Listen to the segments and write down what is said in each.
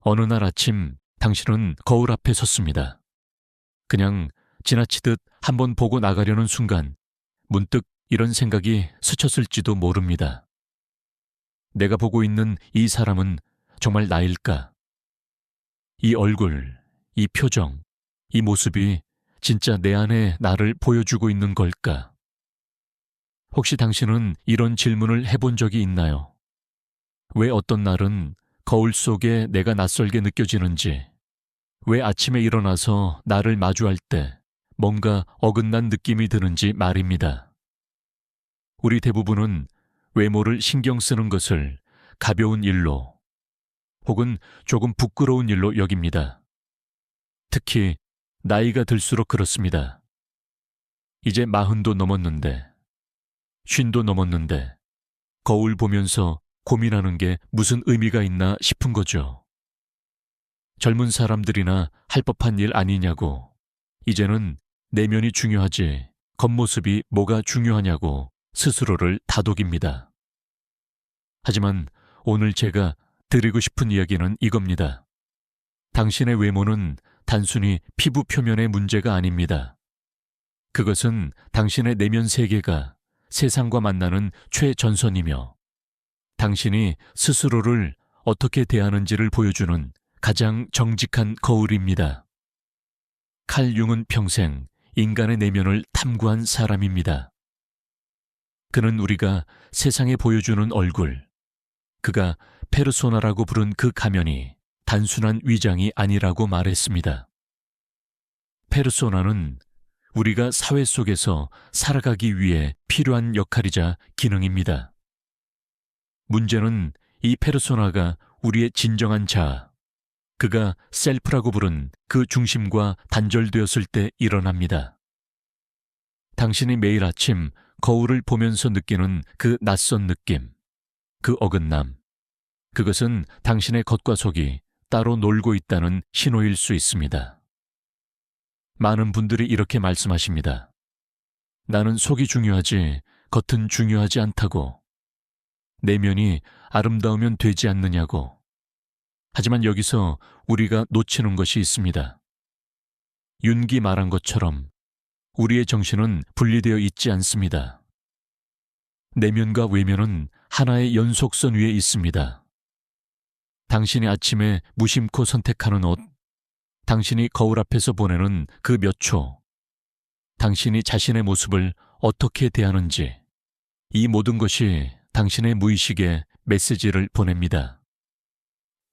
어느 날 아침 당신은 거울 앞에 섰습니다. 그냥 지나치듯 한번 보고 나가려는 순간 문득 이런 생각이 스쳤을지도 모릅니다. 내가 보고 있는 이 사람은 정말 나일까? 이 얼굴, 이 표정, 이 모습이 진짜 내 안에 나를 보여주고 있는 걸까? 혹시 당신은 이런 질문을 해본 적이 있나요? 왜 어떤 날은 거울 속에 내가 낯설게 느껴지는지, 왜 아침에 일어나서 나를 마주할 때 뭔가 어긋난 느낌이 드는지 말입니다. 우리 대부분은 외모를 신경 쓰는 것을 가벼운 일로 혹은 조금 부끄러운 일로 여깁니다. 특히 나이가 들수록 그렇습니다. 이제 40도 넘었는데, 50도 넘었는데 거울 보면서 고민하는 게 무슨 의미가 있나 싶은 거죠. 젊은 사람들이나 할 법한 일 아니냐고, 이제는 내면이 중요하지 겉모습이 뭐가 중요하냐고 스스로를 다독입니다. 하지만 오늘 제가 드리고 싶은 이야기는 이겁니다. 당신의 외모는 단순히 피부 표면의 문제가 아닙니다. 그것은 당신의 내면 세계가 세상과 만나는 최전선이며 당신이 스스로를 어떻게 대하는지를 보여주는 가장 정직한 거울입니다. 칼 융은 평생 인간의 내면을 탐구한 사람입니다. 그는 우리가 세상에 보여주는 얼굴, 그가 페르소나라고 부른 그 가면이 단순한 위장이 아니라고 말했습니다. 페르소나는 우리가 사회 속에서 살아가기 위해 필요한 역할이자 기능입니다. 문제는 이 페르소나가 우리의 진정한 자아, 그가 셀프라고 부른 그 중심과 단절되었을 때 일어납니다. 당신이 매일 아침 거울을 보면서 느끼는 그 낯선 느낌, 그 어긋남, 그것은 당신의 겉과 속이 따로 놀고 있다는 신호일 수 있습니다. 많은 분들이 이렇게 말씀하십니다. 나는 속이 중요하지 겉은 중요하지 않다고. 내면이 아름다우면 되지 않느냐고. 하지만 여기서 우리가 놓치는 것이 있습니다. 윤기 말한 것처럼 우리의 정신은 분리되어 있지 않습니다. 내면과 외면은 하나의 연속선 위에 있습니다. 당신이 아침에 무심코 선택하는 옷, 당신이 거울 앞에서 보내는 그 몇 초, 당신이 자신의 모습을 어떻게 대하는지, 이 모든 것이 당신의 무의식에 메시지를 보냅니다.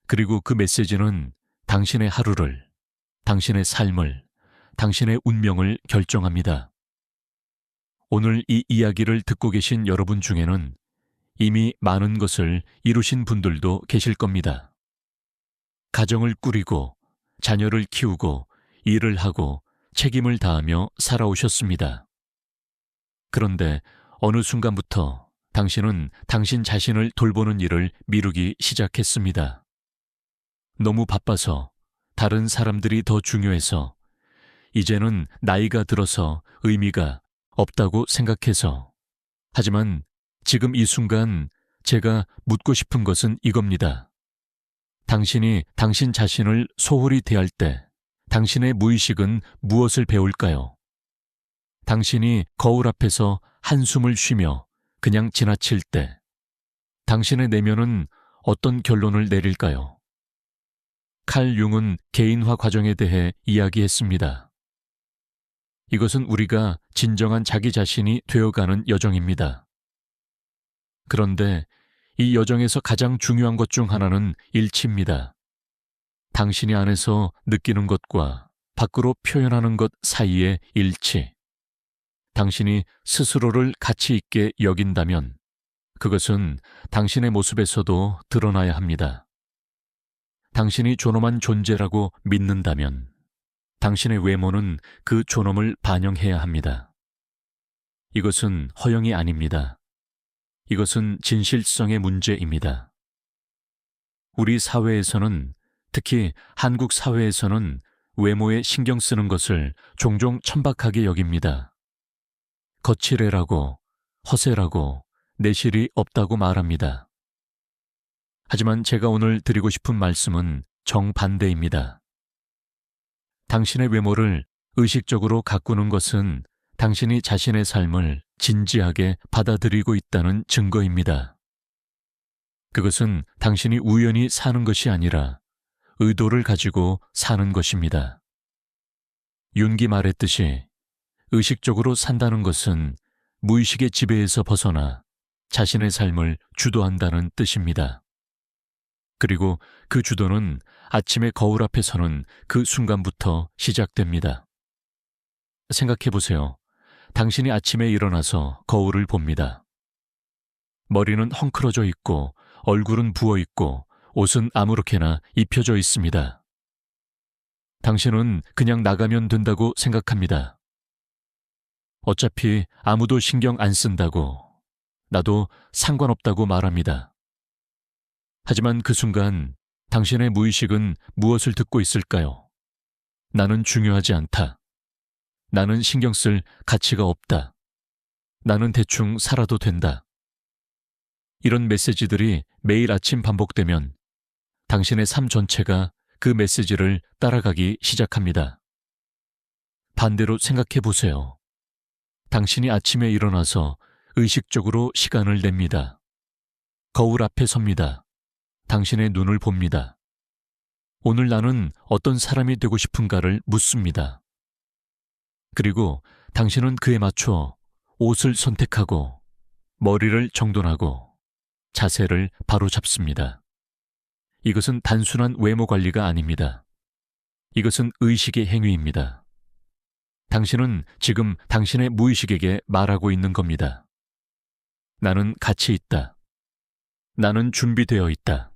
그리고 그 메시지는 당신의 하루를, 당신의 삶을, 당신의 운명을 결정합니다. 오늘 이 이야기를 듣고 계신 여러분 중에는 이미 많은 것을 이루신 분들도 계실 겁니다. 가정을 꾸리고 자녀를 키우고 일을 하고 책임을 다하며 살아오셨습니다. 그런데 어느 순간부터 당신은 당신 자신을 돌보는 일을 미루기 시작했습니다. 너무 바빠서, 다른 사람들이 더 중요해서, 이제는 나이가 들어서 의미가 없다고 생각해서. 하지만 지금 이 순간 제가 묻고 싶은 것은 이겁니다. 당신이 당신 자신을 소홀히 대할 때 당신의 무의식은 무엇을 배울까요? 당신이 거울 앞에서 한숨을 쉬며 그냥 지나칠 때 당신의 내면은 어떤 결론을 내릴까요? 칼 융은 개인화 과정에 대해 이야기했습니다. 이것은 우리가 진정한 자기 자신이 되어가는 여정입니다. 그런데 이 여정에서 가장 중요한 것 중 하나는 일치입니다. 당신이 안에서 느끼는 것과 밖으로 표현하는 것 사이의 일치. 당신이 스스로를 가치 있게 여긴다면 그것은 당신의 모습에서도 드러나야 합니다. 당신이 존엄한 존재라고 믿는다면 당신의 외모는 그 존엄을 반영해야 합니다. 이것은 허영이 아닙니다. 이것은 진실성의 문제입니다. 우리 사회에서는, 특히 한국 사회에서는 외모에 신경 쓰는 것을 종종 천박하게 여깁니다. 거칠애라고, 허세라고, 내실이 없다고 말합니다. 하지만 제가 오늘 드리고 싶은 말씀은 정반대입니다. 당신의 외모를 의식적으로 가꾸는 것은 당신이 자신의 삶을 진지하게 받아들이고 있다는 증거입니다. 그것은 당신이 우연히 사는 것이 아니라 의도를 가지고 사는 것입니다. 윤기 말했듯이 의식적으로 산다는 것은 무의식의 지배에서 벗어나 자신의 삶을 주도한다는 뜻입니다. 그리고 그 주도는 아침에 거울 앞에 서는 그 순간부터 시작됩니다. 생각해 보세요. 당신이 아침에 일어나서 거울을 봅니다. 머리는 헝클어져 있고 얼굴은 부어 있고 옷은 아무렇게나 입혀져 있습니다. 당신은 그냥 나가면 된다고 생각합니다. 어차피 아무도 신경 안 쓴다고, 나도 상관없다고 말합니다. 하지만 그 순간 당신의 무의식은 무엇을 듣고 있을까요? 나는 중요하지 않다. 나는 신경 쓸 가치가 없다. 나는 대충 살아도 된다. 이런 메시지들이 매일 아침 반복되면 당신의 삶 전체가 그 메시지를 따라가기 시작합니다. 반대로 생각해 보세요. 당신이 아침에 일어나서 의식적으로 시간을 냅니다. 거울 앞에 섭니다. 당신의 눈을 봅니다. 오늘 나는 어떤 사람이 되고 싶은가를 묻습니다. 그리고 당신은 그에 맞춰 옷을 선택하고 머리를 정돈하고 자세를 바로 잡습니다. 이것은 단순한 외모 관리가 아닙니다. 이것은 의식의 행위입니다. 당신은 지금 당신의 무의식에게 말하고 있는 겁니다. 나는 가치 있다. 나는 준비되어 있다.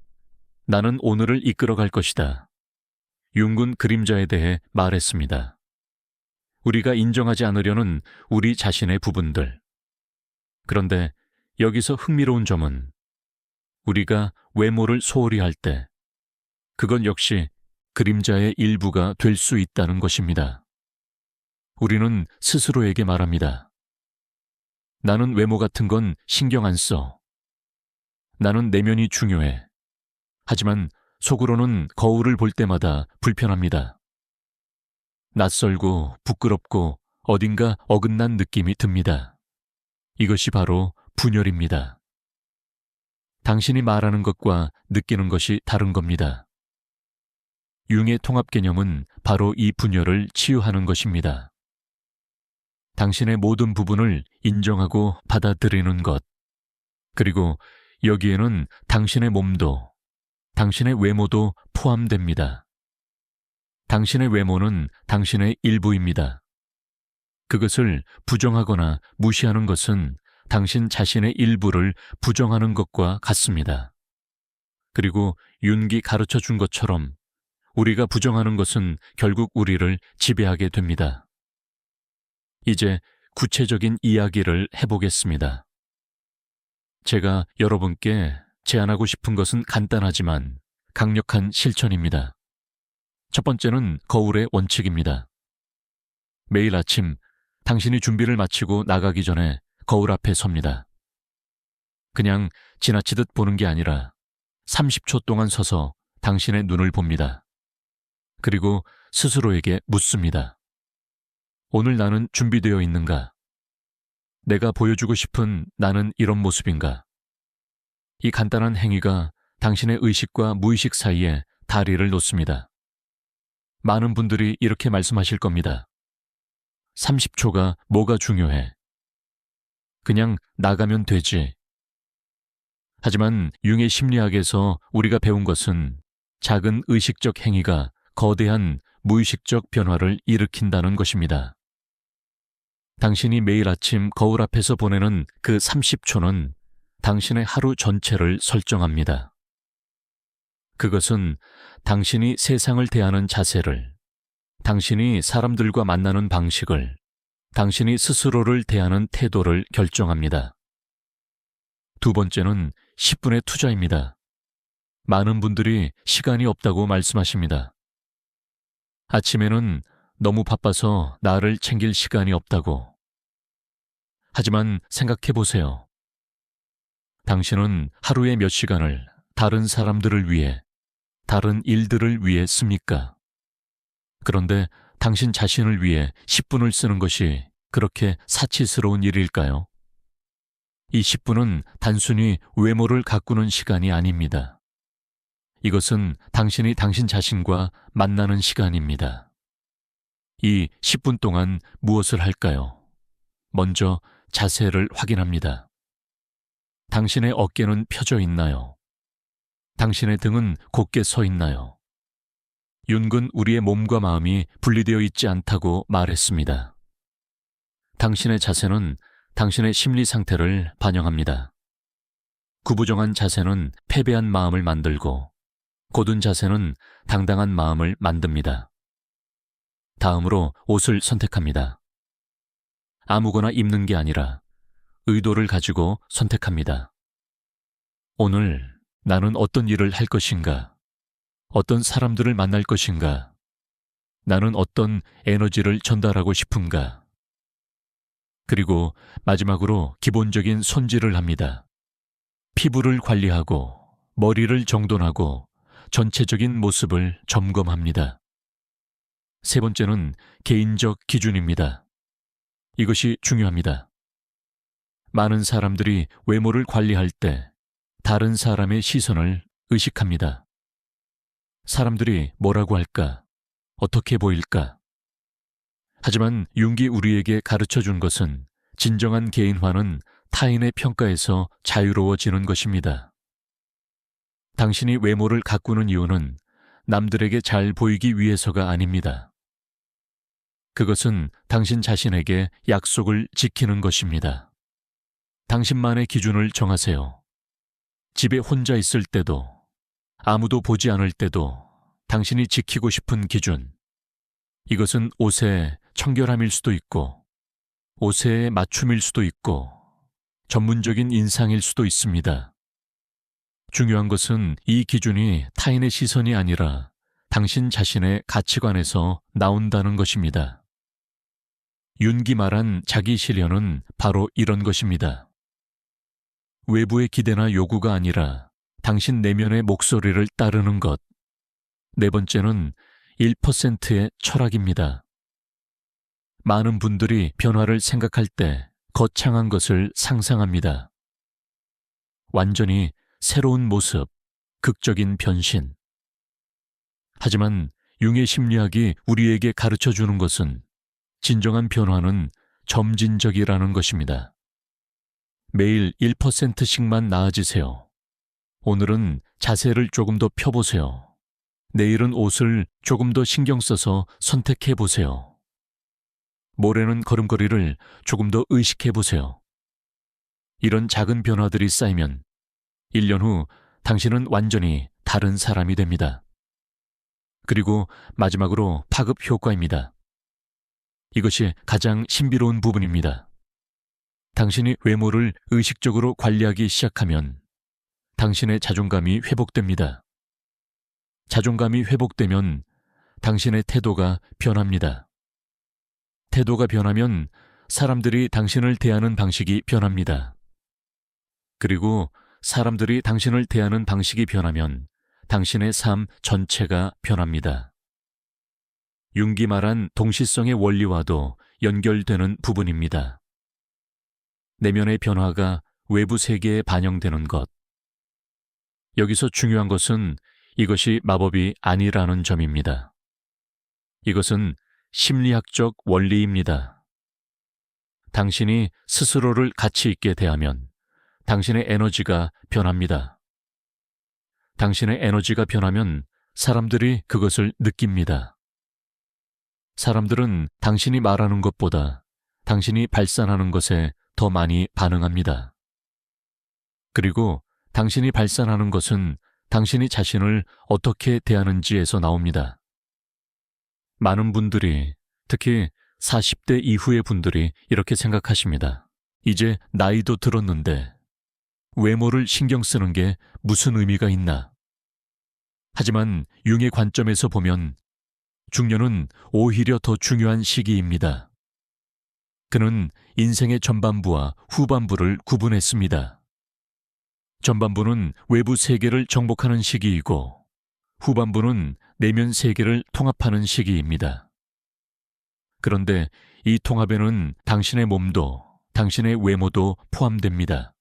나는 오늘을 이끌어갈 것이다. 융군 그림자에 대해 말했습니다. 우리가 인정하지 않으려는 우리 자신의 부분들. 그런데 여기서 흥미로운 점은 우리가 외모를 소홀히 할 때 그건 역시 그림자의 일부가 될 수 있다는 것입니다. 우리는 스스로에게 말합니다. 나는 외모 같은 건 신경 안 써. 나는 내면이 중요해. 하지만 속으로는 거울을 볼 때마다 불편합니다. 낯설고 부끄럽고 어딘가 어긋난 느낌이 듭니다. 이것이 바로 분열입니다. 당신이 말하는 것과 느끼는 것이 다른 겁니다. 융의 통합 개념은 바로 이 분열을 치유하는 것입니다. 당신의 모든 부분을 인정하고 받아들이는 것, 그리고 여기에는 당신의 몸도, 당신의 외모도 포함됩니다. 당신의 외모는 당신의 일부입니다. 그것을 부정하거나 무시하는 것은 당신 자신의 일부를 부정하는 것과 같습니다. 그리고 윤기 가르쳐 준 것처럼 우리가 부정하는 것은 결국 우리를 지배하게 됩니다. 이제 구체적인 이야기를 해보겠습니다. 제가 여러분께 제안하고 싶은 것은 간단하지만 강력한 실천입니다. 첫 번째는 거울의 원칙입니다. 매일 아침 당신이 준비를 마치고 나가기 전에 거울 앞에 섭니다. 그냥 지나치듯 보는 게 아니라 30초 동안 서서 당신의 눈을 봅니다. 그리고 스스로에게 묻습니다. 오늘 나는 준비되어 있는가? 내가 보여주고 싶은 나는 이런 모습인가? 이 간단한 행위가 당신의 의식과 무의식 사이에 다리를 놓습니다. 많은 분들이 이렇게 말씀하실 겁니다. 30초가 뭐가 중요해? 그냥 나가면 되지. 하지만 융의 심리학에서 우리가 배운 것은 작은 의식적 행위가 거대한 무의식적 변화를 일으킨다는 것입니다. 당신이 매일 아침 거울 앞에서 보내는 그 30초는 당신의 하루 전체를 설정합니다. 그것은 당신이 세상을 대하는 자세를, 당신이 사람들과 만나는 방식을, 당신이 스스로를 대하는 태도를 결정합니다. 두 번째는 10분의 투자입니다. 많은 분들이 시간이 없다고 말씀하십니다. 아침에는 너무 바빠서 나를 챙길 시간이 없다고. 하지만 생각해 보세요. 당신은 하루에 몇 시간을 다른 사람들을 위해, 다른 일들을 위해 씁니까? 그런데 당신 자신을 위해 10분을 쓰는 것이 그렇게 사치스러운 일일까요? 이 10분은 단순히 외모를 가꾸는 시간이 아닙니다. 이것은 당신이 당신 자신과 만나는 시간입니다. 이 10분 동안 무엇을 할까요? 먼저 자세를 확인합니다. 당신의 어깨는 펴져 있나요? 당신의 등은 곧게 서 있나요? 윤근 우리의 몸과 마음이 분리되어 있지 않다고 말했습니다. 당신의 자세는 당신의 심리 상태를 반영합니다. 구부정한 자세는 패배한 마음을 만들고 곧은 자세는 당당한 마음을 만듭니다. 다음으로 옷을 선택합니다. 아무거나 입는 게 아니라 의도를 가지고 선택합니다. 오늘 나는 어떤 일을 할 것인가? 어떤 사람들을 만날 것인가? 나는 어떤 에너지를 전달하고 싶은가? 그리고 마지막으로 기본적인 손질을 합니다. 피부를 관리하고 머리를 정돈하고 전체적인 모습을 점검합니다. 세 번째는 개인적 기준입니다. 이것이 중요합니다. 많은 사람들이 외모를 관리할 때 다른 사람의 시선을 의식합니다. 사람들이 뭐라고 할까? 어떻게 보일까? 하지만 융기 우리에게 가르쳐준 것은 진정한 개인화는 타인의 평가에서 자유로워지는 것입니다. 당신이 외모를 가꾸는 이유는 남들에게 잘 보이기 위해서가 아닙니다. 그것은 당신 자신에게 약속을 지키는 것입니다. 당신만의 기준을 정하세요. 집에 혼자 있을 때도, 아무도 보지 않을 때도 당신이 지키고 싶은 기준. 이것은 옷의 청결함일 수도 있고, 옷의 맞춤일 수도 있고, 전문적인 인상일 수도 있습니다. 중요한 것은 이 기준이 타인의 시선이 아니라 당신 자신의 가치관에서 나온다는 것입니다. 윤기 말한 자기 실현은 바로 이런 것입니다. 외부의 기대나 요구가 아니라 당신 내면의 목소리를 따르는 것. 네 번째는 1%의 철학입니다. 많은 분들이 변화를 생각할 때 거창한 것을 상상합니다. 완전히 새로운 모습, 극적인 변신. 하지만 융의 심리학이 우리에게 가르쳐주는 것은 진정한 변화는 점진적이라는 것입니다. 매일 1%씩만 나아지세요. 오늘은 자세를 조금 더 펴보세요. 내일은 옷을 조금 더 신경 써서 선택해 보세요. 모레는 걸음걸이를 조금 더 의식해 보세요. 이런 작은 변화들이 쌓이면 1년 후 당신은 완전히 다른 사람이 됩니다. 그리고 마지막으로 파급 효과입니다. 이것이 가장 신비로운 부분입니다. 당신이 외모를 의식적으로 관리하기 시작하면 당신의 자존감이 회복됩니다. 자존감이 회복되면 당신의 태도가 변합니다. 태도가 변하면 사람들이 당신을 대하는 방식이 변합니다. 그리고 사람들이 당신을 대하는 방식이 변하면 당신의 삶 전체가 변합니다. 융기 말한 동시성의 원리와도 연결되는 부분입니다. 내면의 변화가 외부 세계에 반영되는 것. 여기서 중요한 것은 이것이 마법이 아니라는 점입니다. 이것은 심리학적 원리입니다. 당신이 스스로를 가치 있게 대하면 당신의 에너지가 변합니다. 당신의 에너지가 변하면 사람들이 그것을 느낍니다. 사람들은 당신이 말하는 것보다 당신이 발산하는 것에 더 많이 반응합니다. 그리고 당신이 발산하는 것은 당신이 자신을 어떻게 대하는지에서 나옵니다. 많은 분들이, 특히 40대 이후의 분들이 이렇게 생각하십니다. 이제 나이도 들었는데 외모를 신경 쓰는 게 무슨 의미가 있나? 하지만 융의 관점에서 보면 중년은 오히려 더 중요한 시기입니다. 그는 인생의 전반부와 후반부를 구분했습니다. 전반부는 외부 세계를 정복하는 시기이고 후반부는 내면 세계를 통합하는 시기입니다. 그런데 이 통합에는 당신의 몸도, 당신의 외모도 포함됩니다.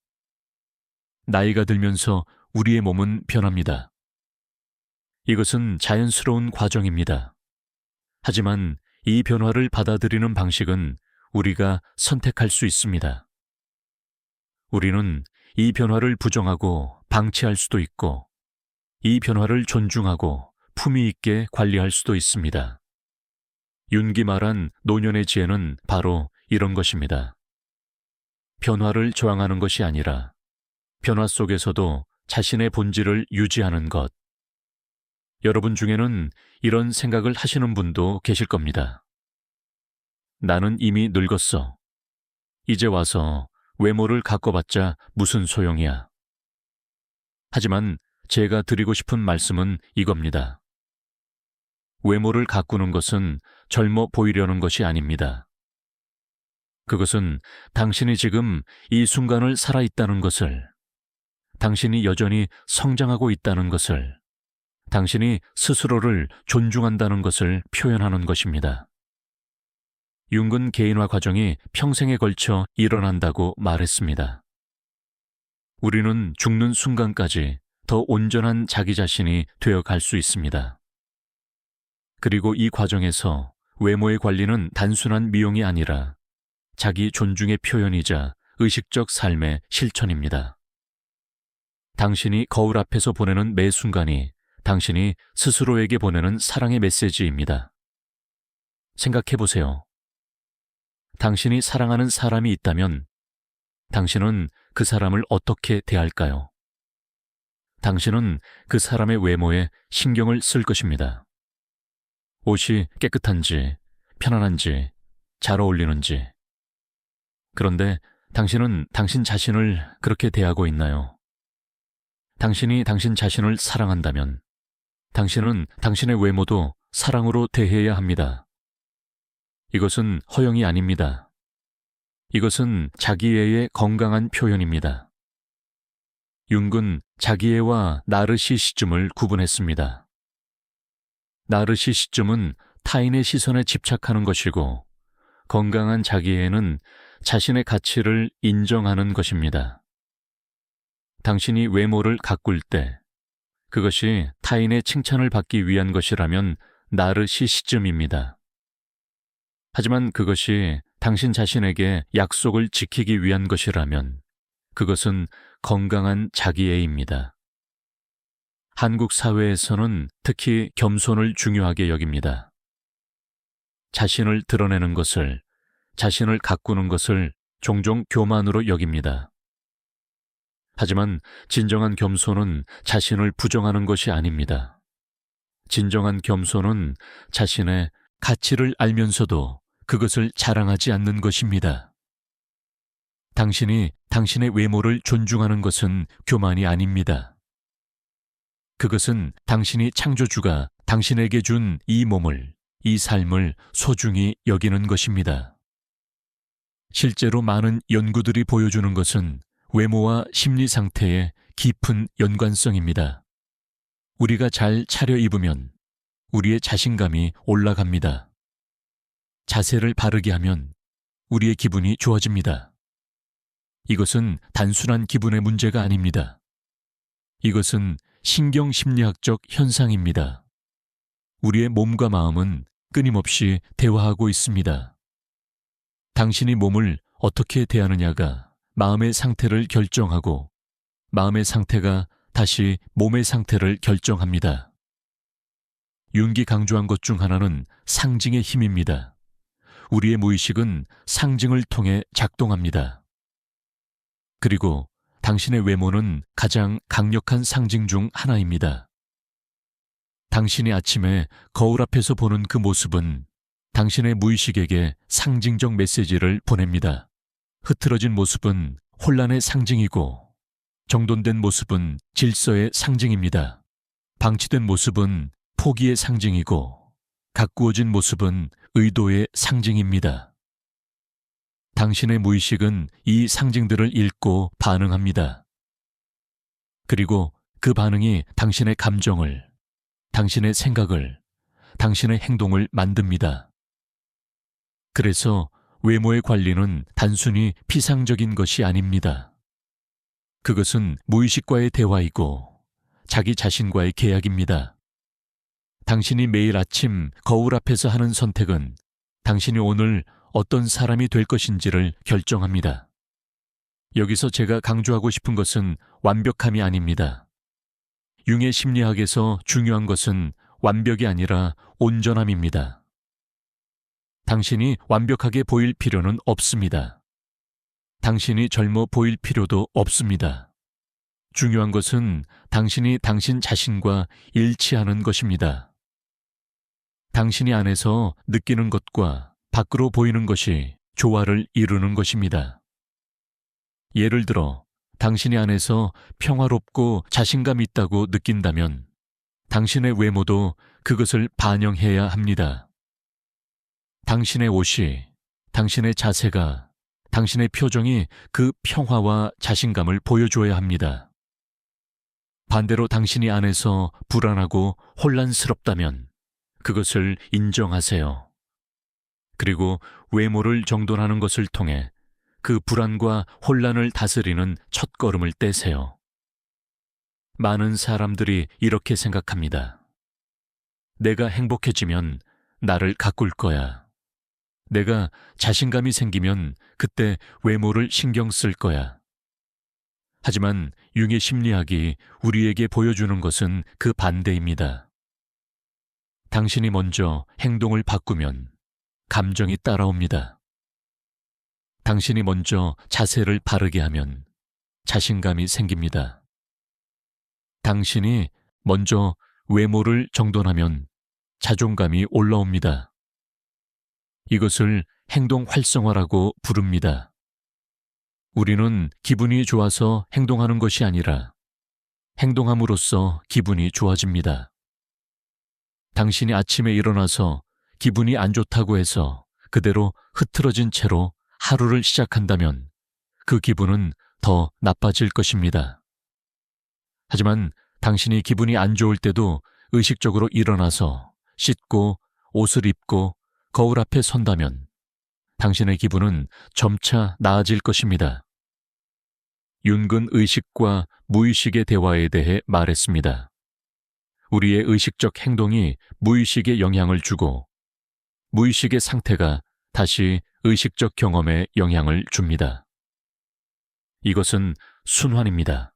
나이가 들면서 우리의 몸은 변합니다. 이것은 자연스러운 과정입니다. 하지만 이 변화를 받아들이는 방식은 우리가 선택할 수 있습니다. 우리는 이 변화를 부정하고 방치할 수도 있고, 이 변화를 존중하고 품위 있게 관리할 수도 있습니다. 윤기 말한 노년의 지혜는 바로 이런 것입니다. 변화를 저항하는 것이 아니라 변화 속에서도 자신의 본질을 유지하는 것. 여러분 중에는 이런 생각을 하시는 분도 계실 겁니다. 나는 이미 늙었어. 이제 와서 외모를 가꿔봤자 무슨 소용이야. 하지만 제가 드리고 싶은 말씀은 이겁니다. 외모를 가꾸는 것은 젊어 보이려는 것이 아닙니다. 그것은 당신이 지금 이 순간을 살아있다는 것을, 당신이 여전히 성장하고 있다는 것을, 당신이 스스로를 존중한다는 것을 표현하는 것입니다. 융은 개인화 과정이 평생에 걸쳐 일어난다고 말했습니다. 우리는 죽는 순간까지 더 온전한 자기 자신이 되어갈 수 있습니다. 그리고 이 과정에서 외모의 관리는 단순한 미용이 아니라 자기 존중의 표현이자 의식적 삶의 실천입니다. 당신이 거울 앞에서 보내는 매 순간이 당신이 스스로에게 보내는 사랑의 메시지입니다. 생각해 보세요. 당신이 사랑하는 사람이 있다면 당신은 그 사람을 어떻게 대할까요? 당신은 그 사람의 외모에 신경을 쓸 것입니다. 옷이 깨끗한지, 편안한지, 잘 어울리는지. 그런데 당신은 당신 자신을 그렇게 대하고 있나요? 당신이 당신 자신을 사랑한다면 당신은 당신의 외모도 사랑으로 대해야 합니다. 이것은 허영이 아닙니다. 이것은 자기애의 건강한 표현입니다. 융은 자기애와 나르시시즘을 구분했습니다. 나르시시즘은 타인의 시선에 집착하는 것이고, 건강한 자기애는 자신의 가치를 인정하는 것입니다. 당신이 외모를 가꿀 때 그것이 타인의 칭찬을 받기 위한 것이라면 나르시시즘입니다. 하지만 그것이 당신 자신에게 약속을 지키기 위한 것이라면 그것은 건강한 자기애입니다. 한국 사회에서는 특히 겸손을 중요하게 여깁니다. 자신을 드러내는 것을, 자신을 가꾸는 것을 종종 교만으로 여깁니다. 하지만 진정한 겸손은 자신을 부정하는 것이 아닙니다. 진정한 겸손은 자신의 가치를 알면서도 그것을 자랑하지 않는 것입니다. 당신이 당신의 외모를 존중하는 것은 교만이 아닙니다. 그것은 당신이 창조주가 당신에게 준 이 몸을, 이 삶을 소중히 여기는 것입니다. 실제로 많은 연구들이 보여주는 것은 외모와 심리 상태의 깊은 연관성입니다. 우리가 잘 차려입으면 우리의 자신감이 올라갑니다. 자세를 바르게 하면 우리의 기분이 좋아집니다. 이것은 단순한 기분의 문제가 아닙니다. 이것은 신경심리학적 현상입니다. 우리의 몸과 마음은 끊임없이 대화하고 있습니다. 당신이 몸을 어떻게 대하느냐가 마음의 상태를 결정하고 마음의 상태가 다시 몸의 상태를 결정합니다. 융이 강조한 것 중 하나는 상징의 힘입니다. 우리의 무의식은 상징을 통해 작동합니다. 그리고 당신의 외모는 가장 강력한 상징 중 하나입니다. 당신이 아침에 거울 앞에서 보는 그 모습은 당신의 무의식에게 상징적 메시지를 보냅니다. 흐트러진 모습은 혼란의 상징이고, 정돈된 모습은 질서의 상징입니다. 방치된 모습은 포기의 상징이고, 가꾸어진 모습은 의도의 상징입니다. 당신의 무의식은 이 상징들을 읽고 반응합니다. 그리고 그 반응이 당신의 감정을, 당신의 생각을, 당신의 행동을 만듭니다. 그래서 외모의 관리는 단순히 피상적인 것이 아닙니다. 그것은 무의식과의 대화이고 자기 자신과의 계약입니다. 당신이 매일 아침 거울 앞에서 하는 선택은 당신이 오늘 어떤 사람이 될 것인지를 결정합니다. 여기서 제가 강조하고 싶은 것은 완벽함이 아닙니다. 융의 심리학에서 중요한 것은 완벽이 아니라 온전함입니다. 당신이 완벽하게 보일 필요는 없습니다. 당신이 젊어 보일 필요도 없습니다. 중요한 것은 당신이 당신 자신과 일치하는 것입니다. 당신이 안에서 느끼는 것과 밖으로 보이는 것이 조화를 이루는 것입니다. 예를 들어, 당신이 안에서 평화롭고 자신감 있다고 느낀다면 당신의 외모도 그것을 반영해야 합니다. 당신의 옷이, 당신의 자세가, 당신의 표정이 그 평화와 자신감을 보여줘야 합니다. 반대로 당신이 안에서 불안하고 혼란스럽다면 그것을 인정하세요. 그리고 외모를 정돈하는 것을 통해 그 불안과 혼란을 다스리는 첫걸음을 떼세요. 많은 사람들이 이렇게 생각합니다. 내가 행복해지면 나를 가꿀 거야. 내가 자신감이 생기면 그때 외모를 신경 쓸 거야. 하지만 융의 심리학이 우리에게 보여주는 것은 그 반대입니다. 당신이 먼저 행동을 바꾸면 감정이 따라옵니다. 당신이 먼저 자세를 바르게 하면 자신감이 생깁니다. 당신이 먼저 외모를 정돈하면 자존감이 올라옵니다. 이것을 행동 활성화라고 부릅니다. 우리는 기분이 좋아서 행동하는 것이 아니라 행동함으로써 기분이 좋아집니다. 당신이 아침에 일어나서 기분이 안 좋다고 해서 그대로 흐트러진 채로 하루를 시작한다면 그 기분은 더 나빠질 것입니다. 하지만 당신이 기분이 안 좋을 때도 의식적으로 일어나서 씻고 옷을 입고 거울 앞에 선다면 당신의 기분은 점차 나아질 것입니다. 윤근 의식과 무의식의 대화에 대해 말했습니다. 우리의 의식적 행동이 무의식에 영향을 주고 무의식의 상태가 다시 의식적 경험에 영향을 줍니다. 이것은 순환입니다.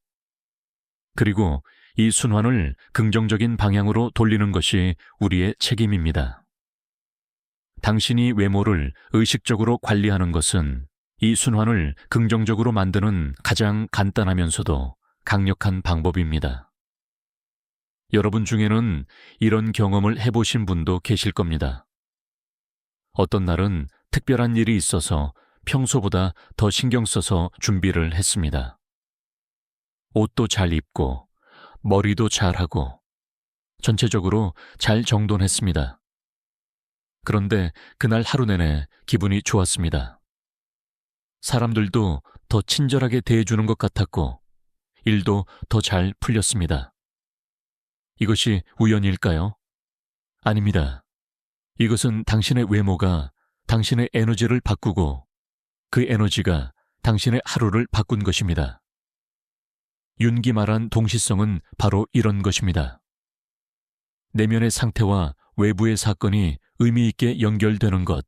그리고 이 순환을 긍정적인 방향으로 돌리는 것이 우리의 책임입니다. 당신이 외모를 의식적으로 관리하는 것은 이 순환을 긍정적으로 만드는 가장 간단하면서도 강력한 방법입니다. 여러분 중에는 이런 경험을 해보신 분도 계실 겁니다. 어떤 날은 특별한 일이 있어서 평소보다 더 신경 써서 준비를 했습니다. 옷도 잘 입고 머리도 잘 하고 전체적으로 잘 정돈했습니다. 그런데 그날 하루 내내 기분이 좋았습니다. 사람들도 더 친절하게 대해주는 것 같았고 일도 더 잘 풀렸습니다. 이것이 우연일까요? 아닙니다. 이것은 당신의 외모가 당신의 에너지를 바꾸고 그 에너지가 당신의 하루를 바꾼 것입니다. 윤기 말한 동시성은 바로 이런 것입니다. 내면의 상태와 외부의 사건이 의미 있게 연결되는 것.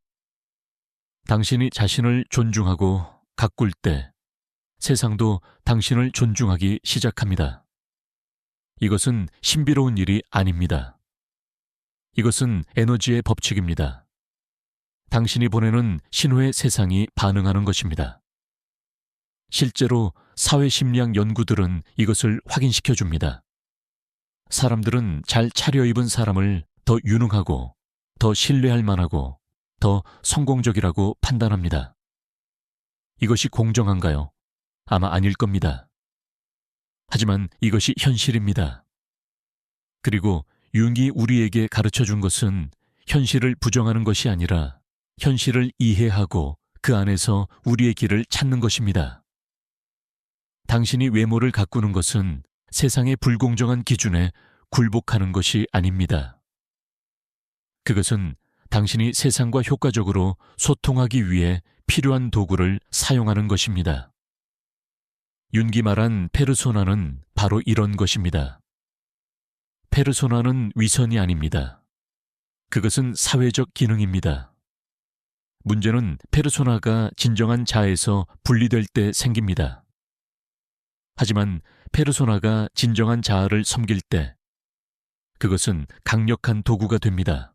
당신이 자신을 존중하고 가꿀 때 세상도 당신을 존중하기 시작합니다. 이것은 신비로운 일이 아닙니다. 이것은 에너지의 법칙입니다. 당신이 보내는 신호에 세상이 반응하는 것입니다. 실제로 사회심리학 연구들은 이것을 확인시켜 줍니다. 사람들은 잘 차려입은 사람을 더 유능하고 더 신뢰할 만하고 더 성공적이라고 판단합니다. 이것이 공정한가요? 아마 아닐 겁니다. 하지만 이것이 현실입니다. 그리고 융이 우리에게 가르쳐 준 것은 현실을 부정하는 것이 아니라 현실을 이해하고 그 안에서 우리의 길을 찾는 것입니다. 당신이 외모를 가꾸는 것은 세상의 불공정한 기준에 굴복하는 것이 아닙니다. 그것은 당신이 세상과 효과적으로 소통하기 위해 필요한 도구를 사용하는 것입니다. 윤기 말한 페르소나는 바로 이런 것입니다. 페르소나는 위선이 아닙니다. 그것은 사회적 기능입니다. 문제는 페르소나가 진정한 자에서 분리될 때 생깁니다. 하지만 페르소나가 진정한 자아를 섬길 때 그것은 강력한 도구가 됩니다.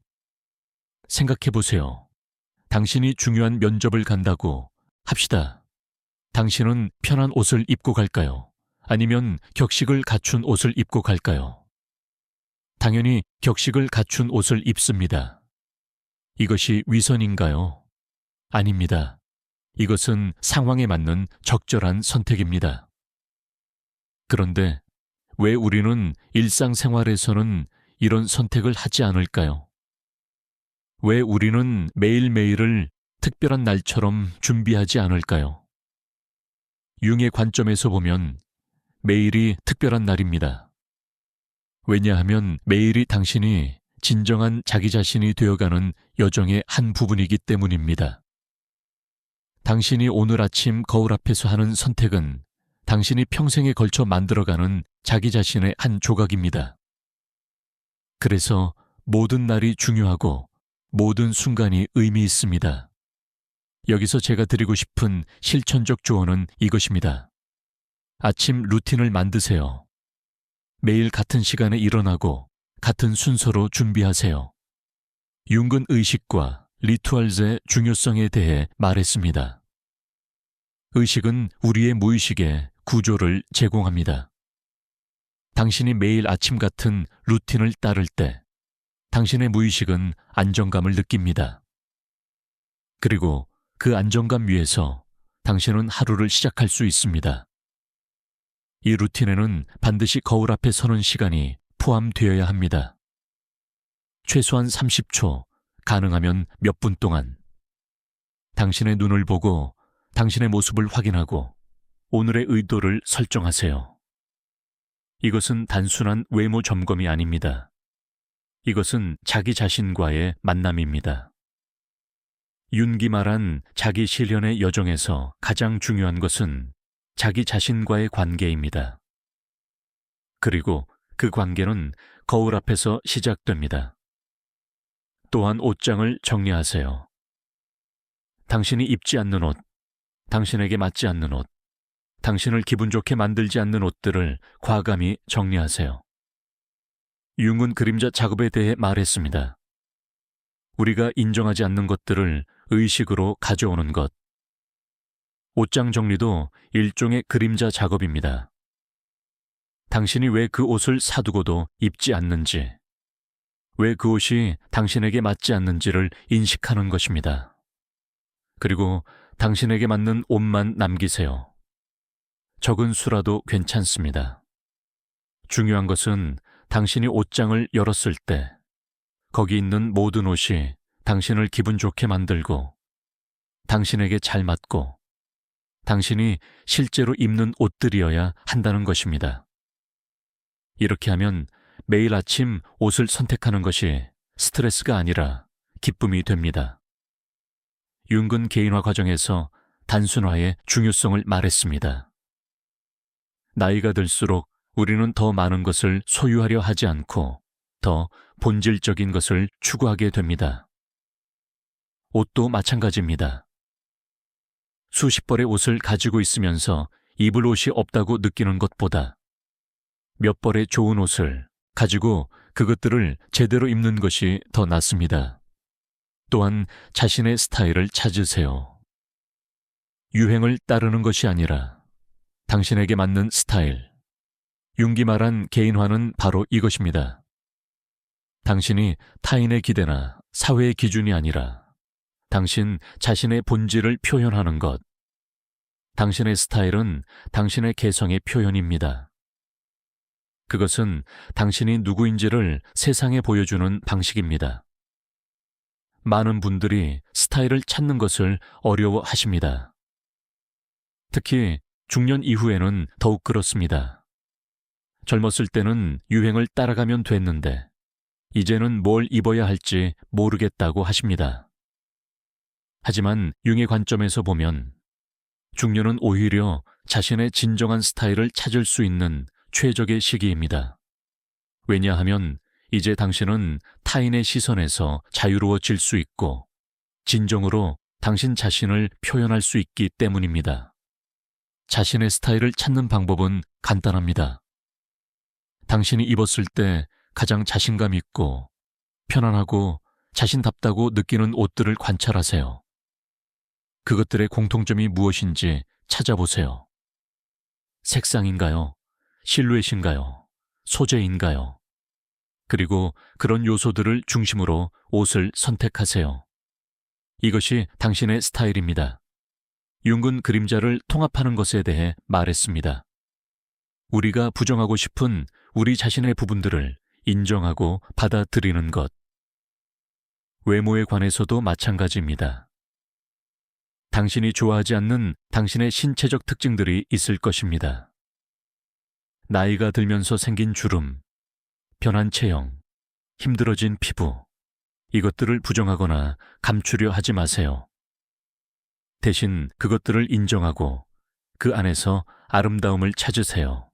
생각해 보세요. 당신이 중요한 면접을 간다고 합시다. 당신은 편한 옷을 입고 갈까요? 아니면 격식을 갖춘 옷을 입고 갈까요? 당연히 격식을 갖춘 옷을 입습니다. 이것이 위선인가요? 아닙니다. 이것은 상황에 맞는 적절한 선택입니다. 그런데 왜 우리는 일상생활에서는 이런 선택을 하지 않을까요? 왜 우리는 매일매일을 특별한 날처럼 준비하지 않을까요? 융의 관점에서 보면 매일이 특별한 날입니다. 왜냐하면 매일이 당신이 진정한 자기 자신이 되어가는 여정의 한 부분이기 때문입니다. 당신이 오늘 아침 거울 앞에서 하는 선택은 당신이 평생에 걸쳐 만들어가는 자기 자신의 한 조각입니다. 그래서 모든 날이 중요하고 모든 순간이 의미 있습니다. 여기서 제가 드리고 싶은 실천적 조언은 이것입니다. 아침 루틴을 만드세요. 매일 같은 시간에 일어나고 같은 순서로 준비하세요. 융은 의식과 리투얼즈의 중요성에 대해 말했습니다. 의식은 우리의 무의식에 구조를 제공합니다. 당신이 매일 아침 같은 루틴을 따를 때 당신의 무의식은 안정감을 느낍니다. 그리고 그 안정감 위에서 당신은 하루를 시작할 수 있습니다. 이 루틴에는 반드시 거울 앞에 서는 시간이 포함되어야 합니다. 최소한 30초, 가능하면 몇 분 동안 당신의 눈을 보고 당신의 모습을 확인하고 오늘의 의도를 설정하세요. 이것은 단순한 외모 점검이 아닙니다. 이것은 자기 자신과의 만남입니다. 윤기 말한 자기 실현의 여정에서 가장 중요한 것은 자기 자신과의 관계입니다. 그리고 그 관계는 거울 앞에서 시작됩니다. 또한 옷장을 정리하세요. 당신이 입지 않는 옷, 당신에게 맞지 않는 옷, 당신을 기분 좋게 만들지 않는 옷들을 과감히 정리하세요. 융은 그림자 작업에 대해 말했습니다. 우리가 인정하지 않는 것들을 의식으로 가져오는 것. 옷장 정리도 일종의 그림자 작업입니다. 당신이 왜 그 옷을 사두고도 입지 않는지, 왜 그 옷이 당신에게 맞지 않는지를 인식하는 것입니다. 그리고 당신에게 맞는 옷만 남기세요. 적은 수라도 괜찮습니다. 중요한 것은 당신이 옷장을 열었을 때 거기 있는 모든 옷이 당신을 기분 좋게 만들고 당신에게 잘 맞고 당신이 실제로 입는 옷들이어야 한다는 것입니다. 이렇게 하면 매일 아침 옷을 선택하는 것이 스트레스가 아니라 기쁨이 됩니다. 융은 개인화 과정에서 단순화의 중요성을 말했습니다. 나이가 들수록 우리는 더 많은 것을 소유하려 하지 않고 더 본질적인 것을 추구하게 됩니다. 옷도 마찬가지입니다. 수십 벌의 옷을 가지고 있으면서 입을 옷이 없다고 느끼는 것보다 몇 벌의 좋은 옷을 가지고 그것들을 제대로 입는 것이 더 낫습니다. 또한 자신의 스타일을 찾으세요. 유행을 따르는 것이 아니라 당신에게 맞는 스타일. 융기 말한 개인화는 바로 이것입니다. 당신이 타인의 기대나 사회의 기준이 아니라 당신 자신의 본질을 표현하는 것. 당신의 스타일은 당신의 개성의 표현입니다. 그것은 당신이 누구인지를 세상에 보여주는 방식입니다. 많은 분들이 스타일을 찾는 것을 어려워하십니다. 특히 중년 이후에는 더욱 그렇습니다. 젊었을 때는 유행을 따라가면 됐는데 이제는 뭘 입어야 할지 모르겠다고 하십니다. 하지만 융의 관점에서 보면 중년은 오히려 자신의 진정한 스타일을 찾을 수 있는 최적의 시기입니다. 왜냐하면 이제 당신은 타인의 시선에서 자유로워질 수 있고 진정으로 당신 자신을 표현할 수 있기 때문입니다. 자신의 스타일을 찾는 방법은 간단합니다. 당신이 입었을 때 가장 자신감 있고 편안하고 자신답다고 느끼는 옷들을 관찰하세요. 그것들의 공통점이 무엇인지 찾아보세요. 색상인가요? 실루엣인가요? 소재인가요? 그리고 그런 요소들을 중심으로 옷을 선택하세요. 이것이 당신의 스타일입니다. 융은 그림자를 통합하는 것에 대해 말했습니다. 우리가 부정하고 싶은 우리 자신의 부분들을 인정하고 받아들이는 것. 외모에 관해서도 마찬가지입니다. 당신이 좋아하지 않는 당신의 신체적 특징들이 있을 것입니다. 나이가 들면서 생긴 주름, 변한 체형, 힘들어진 피부, 이것들을 부정하거나 감추려 하지 마세요. 대신 그것들을 인정하고 그 안에서 아름다움을 찾으세요.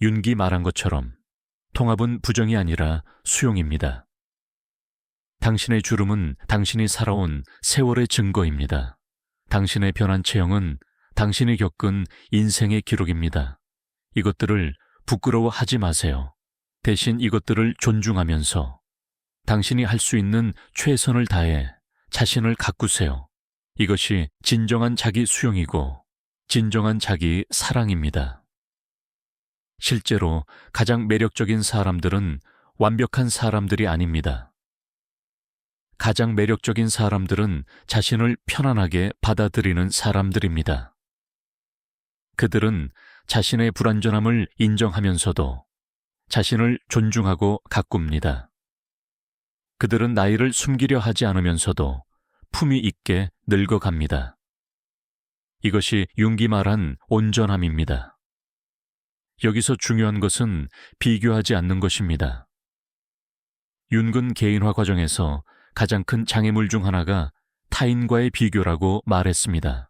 윤기 말한 것처럼 통합은 부정이 아니라 수용입니다. 당신의 주름은 당신이 살아온 세월의 증거입니다. 당신의 변한 체형은 당신이 겪은 인생의 기록입니다. 이것들을 부끄러워하지 마세요. 대신 이것들을 존중하면서 당신이 할 수 있는 최선을 다해 자신을 가꾸세요. 이것이 진정한 자기 수용이고 진정한 자기 사랑입니다. 실제로 가장 매력적인 사람들은 완벽한 사람들이 아닙니다. 가장 매력적인 사람들은 자신을 편안하게 받아들이는 사람들입니다. 그들은 자신의 불완전함을 인정하면서도 자신을 존중하고 가꿉니다. 그들은 나이를 숨기려 하지 않으면서도 품위 있게 늙어갑니다. 이것이 융이 말한 온전함입니다. 여기서 중요한 것은 비교하지 않는 것입니다. 윤근 개인화 과정에서 가장 큰 장애물 중 하나가 타인과의 비교라고 말했습니다.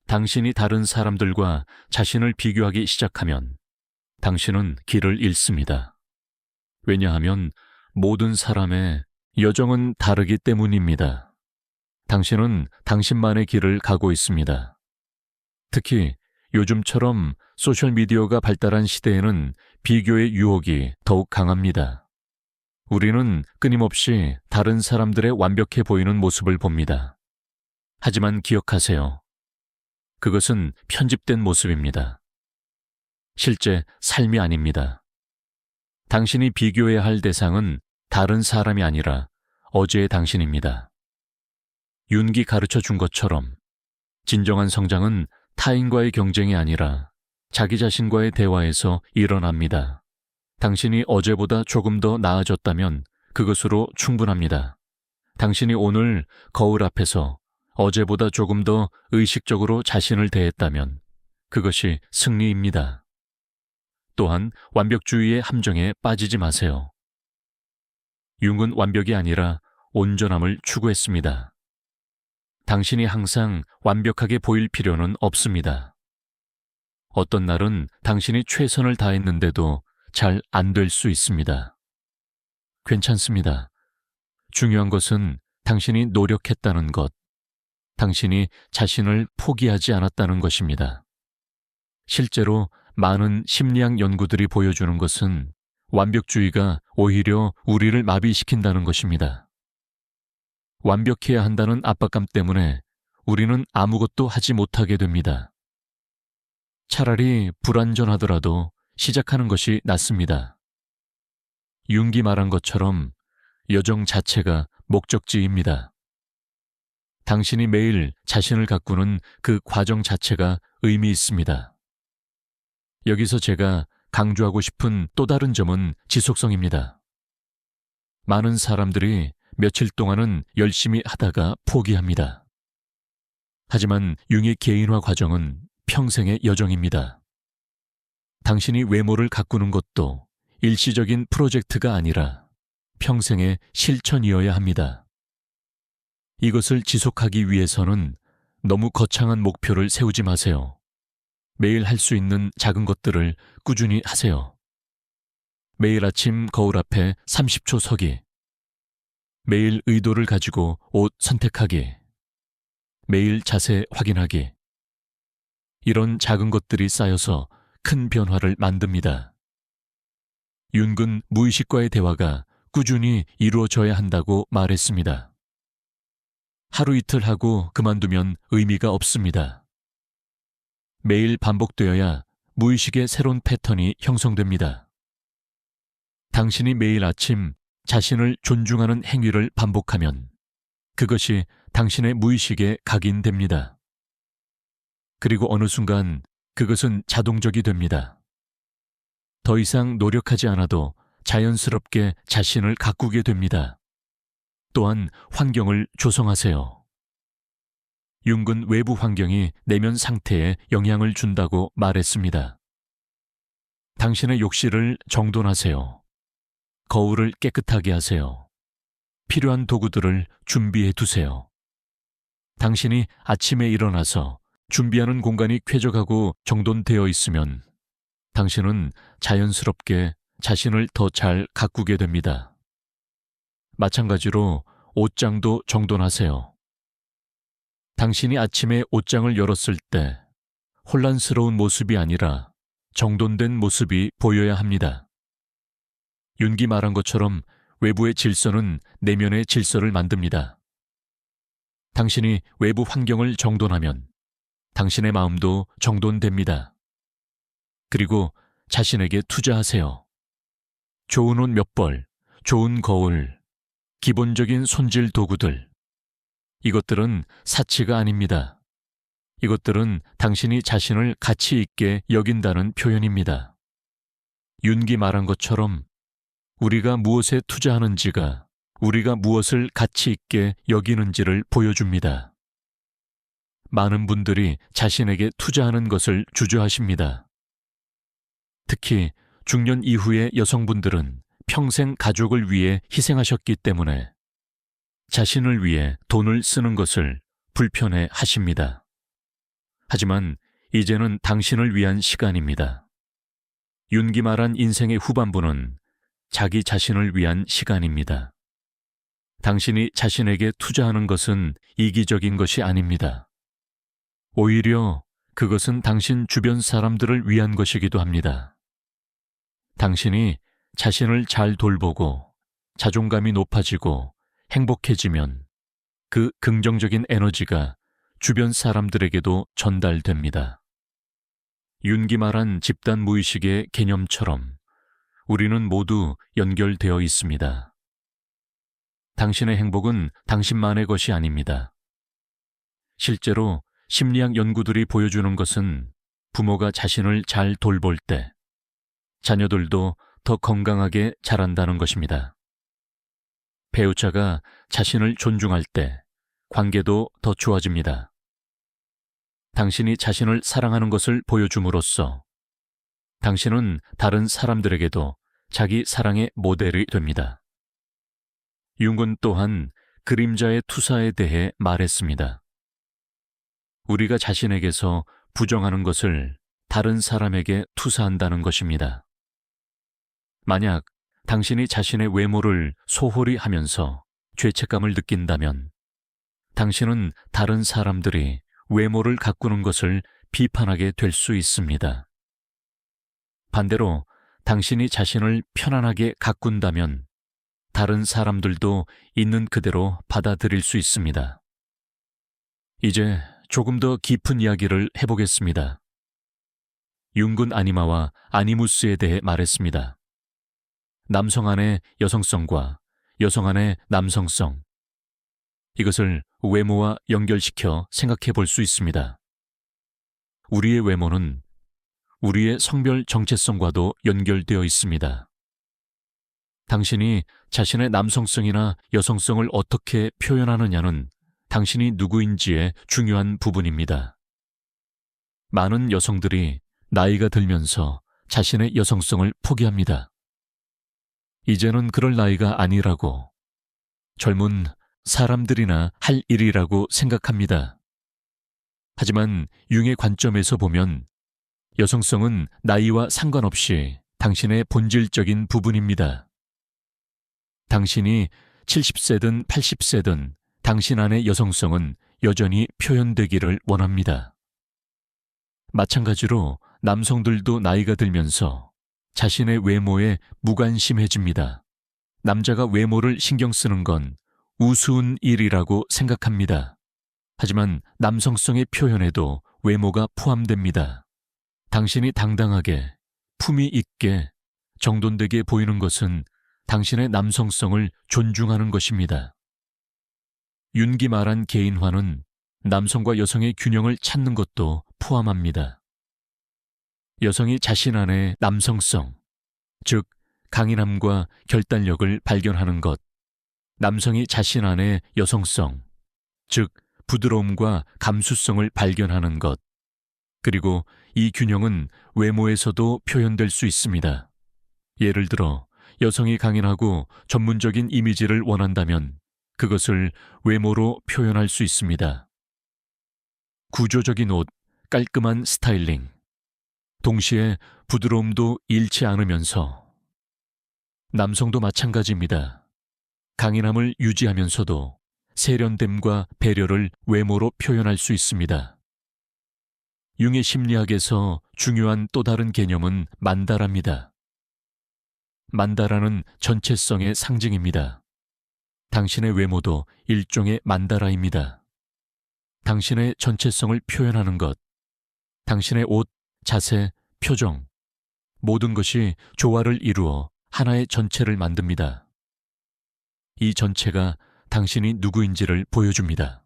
당신이 다른 사람들과 자신을 비교하기 시작하면 당신은 길을 잃습니다. 왜냐하면 모든 사람의 여정은 다르기 때문입니다. 당신은 당신만의 길을 가고 있습니다. 특히 요즘처럼 소셜미디어가 발달한 시대에는 비교의 유혹이 더욱 강합니다. 우리는 끊임없이 다른 사람들의 완벽해 보이는 모습을 봅니다. 하지만 기억하세요. 그것은 편집된 모습입니다. 실제 삶이 아닙니다. 당신이 비교해야 할 대상은 다른 사람이 아니라 어제의 당신입니다. 윤기 가르쳐 준 것처럼 진정한 성장은 타인과의 경쟁이 아니라 자기 자신과의 대화에서 일어납니다. 당신이 어제보다 조금 더 나아졌다면 그것으로 충분합니다. 당신이 오늘 거울 앞에서 어제보다 조금 더 의식적으로 자신을 대했다면 그것이 승리입니다. 또한 완벽주의의 함정에 빠지지 마세요. 융은 완벽이 아니라 온전함을 추구했습니다. 당신이 항상 완벽하게 보일 필요는 없습니다. 어떤 날은 당신이 최선을 다했는데도 잘 안 될 수 있습니다. 괜찮습니다. 중요한 것은 당신이 노력했다는 것, 당신이 자신을 포기하지 않았다는 것입니다. 실제로 많은 심리학 연구들이 보여주는 것은 완벽주의가 오히려 우리를 마비시킨다는 것입니다. 완벽해야 한다는 압박감 때문에 우리는 아무것도 하지 못하게 됩니다. 차라리 불완전하더라도 시작하는 것이 낫습니다. 융이 말한 것처럼 여정 자체가 목적지입니다. 당신이 매일 자신을 가꾸는 그 과정 자체가 의미 있습니다. 여기서 제가 강조하고 싶은 또 다른 점은 지속성입니다. 많은 사람들이 며칠 동안은 열심히 하다가 포기합니다. 하지만 융의 개인화 과정은 평생의 여정입니다. 당신이 외모를 가꾸는 것도 일시적인 프로젝트가 아니라 평생의 실천이어야 합니다. 이것을 지속하기 위해서는 너무 거창한 목표를 세우지 마세요. 매일 할 수 있는 작은 것들을 꾸준히 하세요. 매일 아침 거울 앞에 30초 서기. 매일 의도를 가지고 옷 선택하기. 매일 자세 확인하기. 이런 작은 것들이 쌓여서 큰 변화를 만듭니다. 윤근 무의식과의 대화가 꾸준히 이루어져야 한다고 말했습니다. 하루 이틀 하고 그만두면 의미가 없습니다. 매일 반복되어야 무의식의 새로운 패턴이 형성됩니다. 당신이 매일 아침 자신을 존중하는 행위를 반복하면 그것이 당신의 무의식에 각인됩니다. 그리고 어느 순간 그것은 자동적이 됩니다. 더 이상 노력하지 않아도 자연스럽게 자신을 가꾸게 됩니다. 또한 환경을 조성하세요. 융은 외부 환경이 내면 상태에 영향을 준다고 말했습니다. 당신의 욕실을 정돈하세요. 거울을 깨끗하게 하세요. 필요한 도구들을 준비해 두세요. 당신이 아침에 일어나서 준비하는 공간이 쾌적하고 정돈되어 있으면 당신은 자연스럽게 자신을 더 잘 가꾸게 됩니다. 마찬가지로 옷장도 정돈하세요. 당신이 아침에 옷장을 열었을 때 혼란스러운 모습이 아니라 정돈된 모습이 보여야 합니다. 윤기 말한 것처럼 외부의 질서는 내면의 질서를 만듭니다. 당신이 외부 환경을 정돈하면 당신의 마음도 정돈됩니다. 그리고 자신에게 투자하세요. 좋은 옷 몇 벌, 좋은 거울, 기본적인 손질 도구들. 이것들은 사치가 아닙니다. 이것들은 당신이 자신을 가치 있게 여긴다는 표현입니다. 윤기 말한 것처럼 우리가 무엇에 투자하는지가 우리가 무엇을 가치 있게 여기는지를 보여줍니다. 많은 분들이 자신에게 투자하는 것을 주저하십니다. 특히 중년 이후의 여성분들은 평생 가족을 위해 희생하셨기 때문에 자신을 위해 돈을 쓰는 것을 불편해 하십니다. 하지만 이제는 당신을 위한 시간입니다. 윤기 말한 인생의 후반부는 자기 자신을 위한 시간입니다. 당신이 자신에게 투자하는 것은 이기적인 것이 아닙니다. 오히려 그것은 당신 주변 사람들을 위한 것이기도 합니다. 당신이 자신을 잘 돌보고 자존감이 높아지고 행복해지면 그 긍정적인 에너지가 주변 사람들에게도 전달됩니다. 윤기 말한 집단 무의식의 개념처럼 우리는 모두 연결되어 있습니다. 당신의 행복은 당신만의 것이 아닙니다. 실제로 심리학 연구들이 보여주는 것은 부모가 자신을 잘 돌볼 때 자녀들도 더 건강하게 자란다는 것입니다. 배우자가 자신을 존중할 때 관계도 더 좋아집니다. 당신이 자신을 사랑하는 것을 보여줌으로써 당신은 다른 사람들에게도 자기 사랑의 모델이 됩니다. 융은 또한 그림자의 투사에 대해 말했습니다. 우리가 자신에게서 부정하는 것을 다른 사람에게 투사한다는 것입니다. 만약 당신이 자신의 외모를 소홀히 하면서 죄책감을 느낀다면 당신은 다른 사람들이 외모를 가꾸는 것을 비판하게 될 수 있습니다. 반대로 당신이 자신을 편안하게 가꾼다면 다른 사람들도 있는 그대로 받아들일 수 있습니다. 이제 조금 더 깊은 이야기를 해보겠습니다. 융은 아니마와 아니무스에 대해 말했습니다. 남성 안의 여성성과 여성 안의 남성성. 이것을 외모와 연결시켜 생각해 볼 수 있습니다. 우리의 외모는 우리의 성별 정체성과도 연결되어 있습니다. 당신이 자신의 남성성이나 여성성을 어떻게 표현하느냐는 당신이 누구인지의 중요한 부분입니다. 많은 여성들이 나이가 들면서 자신의 여성성을 포기합니다. 이제는 그럴 나이가 아니라고, 젊은 사람들이나 할 일이라고 생각합니다. 하지만 융의 관점에서 보면 여성성은 나이와 상관없이 당신의 본질적인 부분입니다. 당신이 70세든 80세든 당신 안의 여성성은 여전히 표현되기를 원합니다. 마찬가지로 남성들도 나이가 들면서 자신의 외모에 무관심해집니다. 남자가 외모를 신경 쓰는 건 우스운 일이라고 생각합니다. 하지만 남성성의 표현에도 외모가 포함됩니다. 당신이 당당하게, 품위 있게, 정돈되게 보이는 것은 당신의 남성성을 존중하는 것입니다. 윤기 말한 개인화는 남성과 여성의 균형을 찾는 것도 포함합니다. 여성이 자신 안의 남성성, 즉 강인함과 결단력을 발견하는 것, 남성이 자신 안의 여성성, 즉 부드러움과 감수성을 발견하는 것, 그리고 이 균형은 외모에서도 표현될 수 있습니다. 예를 들어 여성이 강인하고 전문적인 이미지를 원한다면 그것을 외모로 표현할 수 있습니다. 구조적인 옷, 깔끔한 스타일링, 동시에 부드러움도 잃지 않으면서. 남성도 마찬가지입니다. 강인함을 유지하면서도 세련됨과 배려를 외모로 표현할 수 있습니다. 융의 심리학에서 중요한 또 다른 개념은 만다라입니다. 만다라는 전체성의 상징입니다. 당신의 외모도 일종의 만다라입니다. 당신의 전체성을 표현하는 것, 당신의 옷, 자세, 표정, 모든 것이 조화를 이루어 하나의 전체를 만듭니다. 이 전체가 당신이 누구인지를 보여줍니다.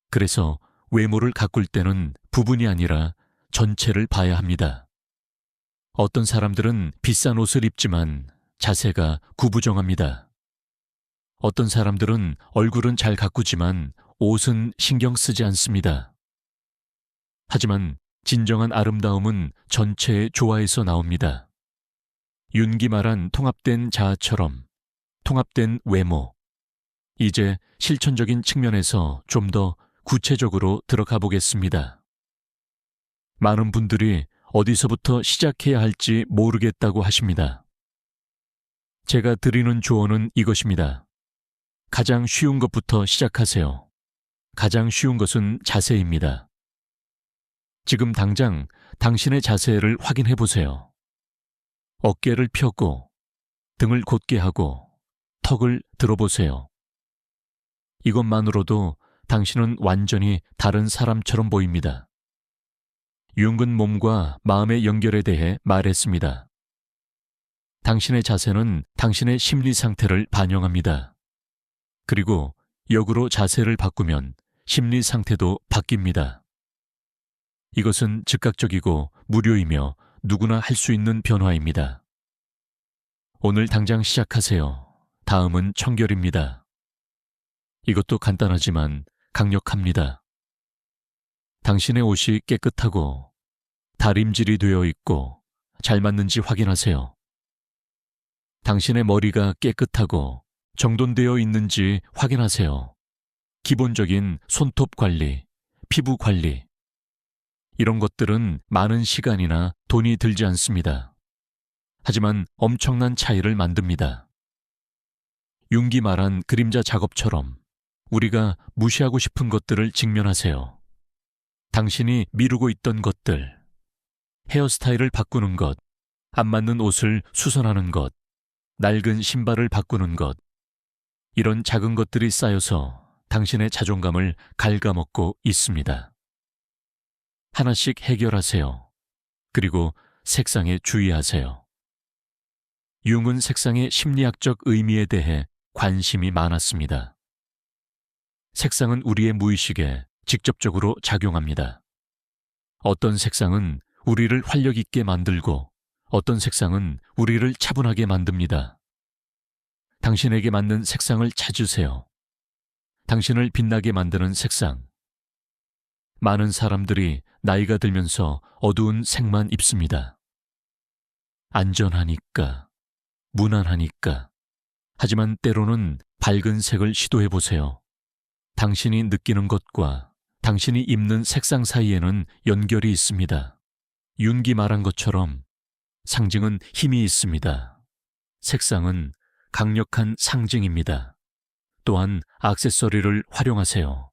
그래서 외모를 가꿀 때는 부분이 아니라 전체를 봐야 합니다. 어떤 사람들은 비싼 옷을 입지만 자세가 구부정합니다. 어떤 사람들은 얼굴은 잘 가꾸지만 옷은 신경 쓰지 않습니다. 하지만 진정한 아름다움은 전체의 조화에서 나옵니다. 윤기 말한 통합된 자아처럼 통합된 외모. 이제 실천적인 측면에서 좀 더 구체적으로 들어가 보겠습니다. 많은 분들이 어디서부터 시작해야 할지 모르겠다고 하십니다. 제가 드리는 조언은 이것입니다. 가장 쉬운 것부터 시작하세요. 가장 쉬운 것은 자세입니다. 지금 당장 당신의 자세를 확인해 보세요. 어깨를 펴고 등을 곧게 하고 턱을 들어보세요. 이것만으로도 당신은 완전히 다른 사람처럼 보입니다. 융은 몸과 마음의 연결에 대해 말했습니다. 당신의 자세는 당신의 심리 상태를 반영합니다. 그리고 역으로 자세를 바꾸면 심리 상태도 바뀝니다. 이것은 즉각적이고 무료이며 누구나 할 수 있는 변화입니다. 오늘 당장 시작하세요. 다음은 청결입니다. 이것도 간단하지만 강력합니다. 당신의 옷이 깨끗하고 다림질이 되어 있고 잘 맞는지 확인하세요. 당신의 머리가 깨끗하고 정돈되어 있는지 확인하세요. 기본적인 손톱 관리, 피부 관리, 이런 것들은 많은 시간이나 돈이 들지 않습니다. 하지만 엄청난 차이를 만듭니다. 융기 말한 그림자 작업처럼 우리가 무시하고 싶은 것들을 직면하세요. 당신이 미루고 있던 것들, 헤어스타일을 바꾸는 것, 안 맞는 옷을 수선하는 것, 낡은 신발을 바꾸는 것, 이런 작은 것들이 쌓여서 당신의 자존감을 갉아먹고 있습니다. 하나씩 해결하세요. 그리고 색상에 주의하세요. 융은 색상의 심리학적 의미에 대해 관심이 많았습니다. 색상은 우리의 무의식에 직접적으로 작용합니다. 어떤 색상은 우리를 활력 있게 만들고 어떤 색상은 우리를 차분하게 만듭니다. 당신에게 맞는 색상을 찾으세요. 당신을 빛나게 만드는 색상. 많은 사람들이 나이가 들면서 어두운 색만 입습니다. 안전하니까, 무난하니까. 하지만 때로는 밝은 색을 시도해 보세요. 당신이 느끼는 것과 당신이 입는 색상 사이에는 연결이 있습니다. 윤기 말한 것처럼 상징은 힘이 있습니다. 색상은 강력한 상징입니다. 또한 액세서리를 활용하세요.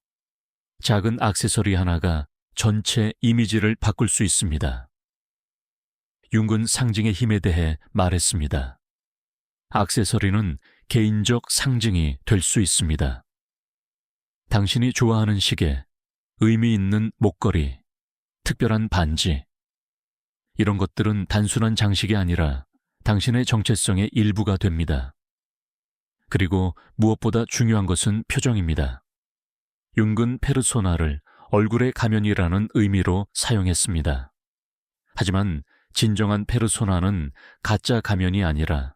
작은 액세서리 하나가 전체 이미지를 바꿀 수 있습니다. 융은 상징의 힘에 대해 말했습니다. 액세서리는 개인적 상징이 될 수 있습니다. 당신이 좋아하는 시계, 의미 있는 목걸이, 특별한 반지. 이런 것들은 단순한 장식이 아니라 당신의 정체성의 일부가 됩니다. 그리고 무엇보다 중요한 것은 표정입니다. 융은 페르소나를 얼굴의 가면이라는 의미로 사용했습니다. 하지만 진정한 페르소나는 가짜 가면이 아니라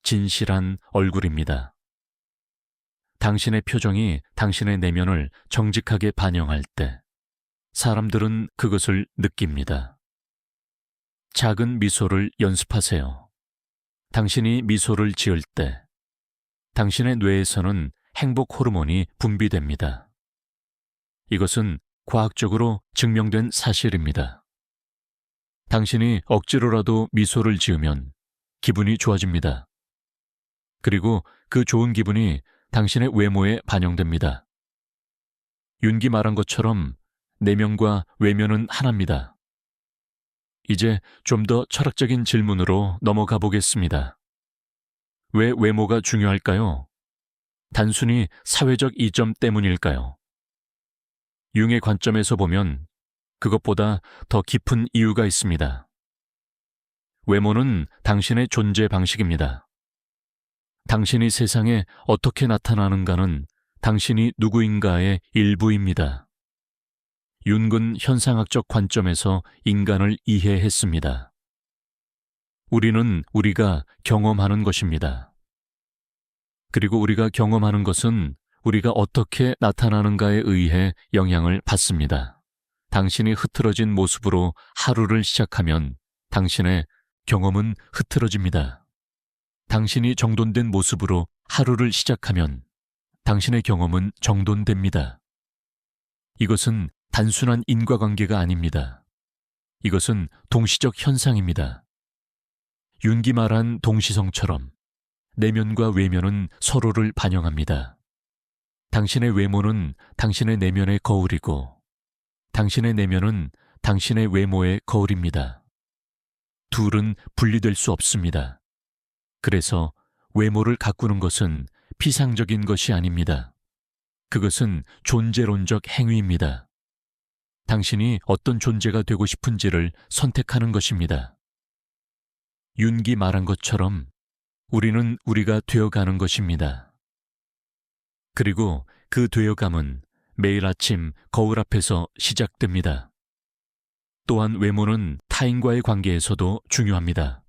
진실한 얼굴입니다. 당신의 표정이 당신의 내면을 정직하게 반영할 때 사람들은 그것을 느낍니다. 작은 미소를 연습하세요. 당신이 미소를 지을 때 당신의 뇌에서는 행복 호르몬이 분비됩니다. 이것은 과학적으로 증명된 사실입니다. 당신이 억지로라도 미소를 지으면 기분이 좋아집니다. 그리고 그 좋은 기분이 당신의 외모에 반영됩니다. 윤기 말한 것처럼 내면과 외면은 하나입니다. 이제 좀 더 철학적인 질문으로 넘어가 보겠습니다. 왜 외모가 중요할까요? 단순히 사회적 이점 때문일까요? 융의 관점에서 보면 그것보다 더 깊은 이유가 있습니다. 외모는 당신의 존재 방식입니다. 당신이 세상에 어떻게 나타나는가는 당신이 누구인가의 일부입니다. 융은 현상학적 관점에서 인간을 이해했습니다. 우리는 우리가 경험하는 것입니다. 그리고 우리가 경험하는 것은 우리가 어떻게 나타나는가에 의해 영향을 받습니다. 당신이 흐트러진 모습으로 하루를 시작하면 당신의 경험은 흐트러집니다. 당신이 정돈된 모습으로 하루를 시작하면 당신의 경험은 정돈됩니다. 이것은 단순한 인과관계가 아닙니다. 이것은 동시적 현상입니다. 윤기 말한 동시성처럼 내면과 외면은 서로를 반영합니다. 당신의 외모는 당신의 내면의 거울이고 당신의 내면은 당신의 외모의 거울입니다. 둘은 분리될 수 없습니다. 그래서 외모를 가꾸는 것은 피상적인 것이 아닙니다. 그것은 존재론적 행위입니다. 당신이 어떤 존재가 되고 싶은지를 선택하는 것입니다. 윤기 말한 것처럼 우리는 우리가 되어가는 것입니다. 그리고 그 되어감은 매일 아침 거울 앞에서 시작됩니다. 또한 외모는 타인과의 관계에서도 중요합니다.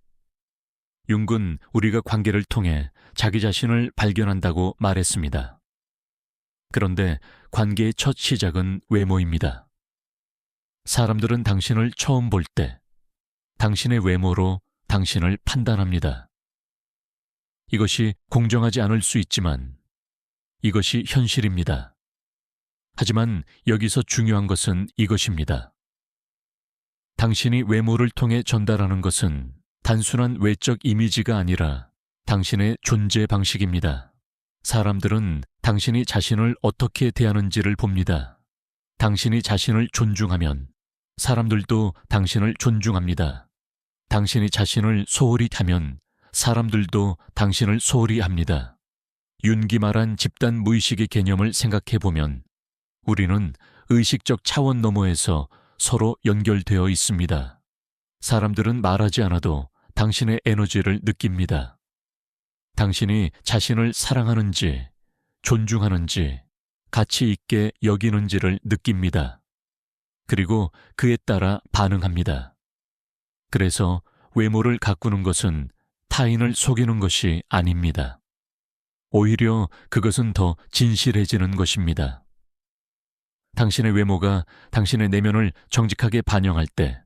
융은 우리가 관계를 통해 자기 자신을 발견한다고 말했습니다. 그런데 관계의 첫 시작은 외모입니다. 사람들은 당신을 처음 볼 때 당신의 외모로 당신을 판단합니다. 이것이 공정하지 않을 수 있지만 이것이 현실입니다. 하지만 여기서 중요한 것은 이것입니다. 당신이 외모를 통해 전달하는 것은 단순한 외적 이미지가 아니라 당신의 존재 방식입니다. 사람들은 당신이 자신을 어떻게 대하는지를 봅니다. 당신이 자신을 존중하면 사람들도 당신을 존중합니다. 당신이 자신을 소홀히 하면 사람들도 당신을 소홀히 합니다. 윤기 말한 집단 무의식의 개념을 생각해보면 우리는 의식적 차원 너머에서 서로 연결되어 있습니다. 사람들은 말하지 않아도 당신의 에너지를 느낍니다. 당신이 자신을 사랑하는지, 존중하는지, 가치 있게 여기는지를 느낍니다. 그리고 그에 따라 반응합니다. 그래서 외모를 가꾸는 것은 타인을 속이는 것이 아닙니다. 오히려 그것은 더 진실해지는 것입니다. 당신의 외모가 당신의 내면을 정직하게 반영할 때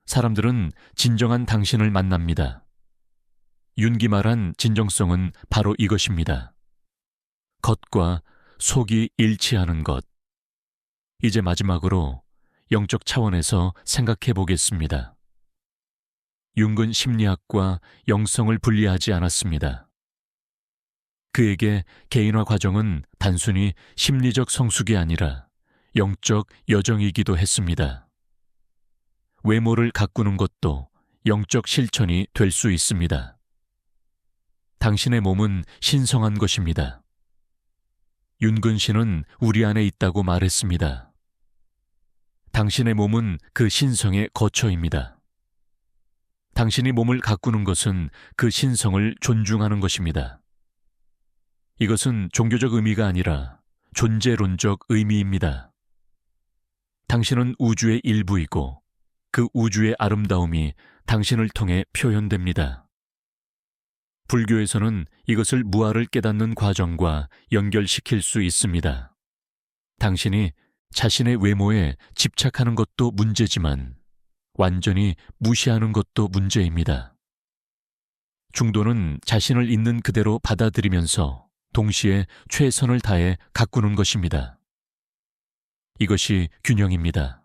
사람들은 진정한 당신을 만납니다. 윤기 말한 진정성은 바로 이것입니다. 겉과 속이 일치하는 것. 이제 마지막으로 영적 차원에서 생각해 보겠습니다. 융은 심리학과 영성을 분리하지 않았습니다. 그에게 개인화 과정은 단순히 심리적 성숙이 아니라 영적 여정이기도 했습니다. 외모를 가꾸는 것도 영적 실천이 될 수 있습니다. 당신의 몸은 신성한 것입니다. 윤근 씨는 우리 안에 있다고 말했습니다. 당신의 몸은 그 신성의 거처입니다. 당신이 몸을 가꾸는 것은 그 신성을 존중하는 것입니다. 이것은 종교적 의미가 아니라 존재론적 의미입니다. 당신은 우주의 일부이고 그 우주의 아름다움이 당신을 통해 표현됩니다. 불교에서는 이것을 무아를 깨닫는 과정과 연결시킬 수 있습니다. 당신이 자신의 외모에 집착하는 것도 문제지만 완전히 무시하는 것도 문제입니다. 중도는 자신을 있는 그대로 받아들이면서 동시에 최선을 다해 가꾸는 것입니다. 이것이 균형입니다.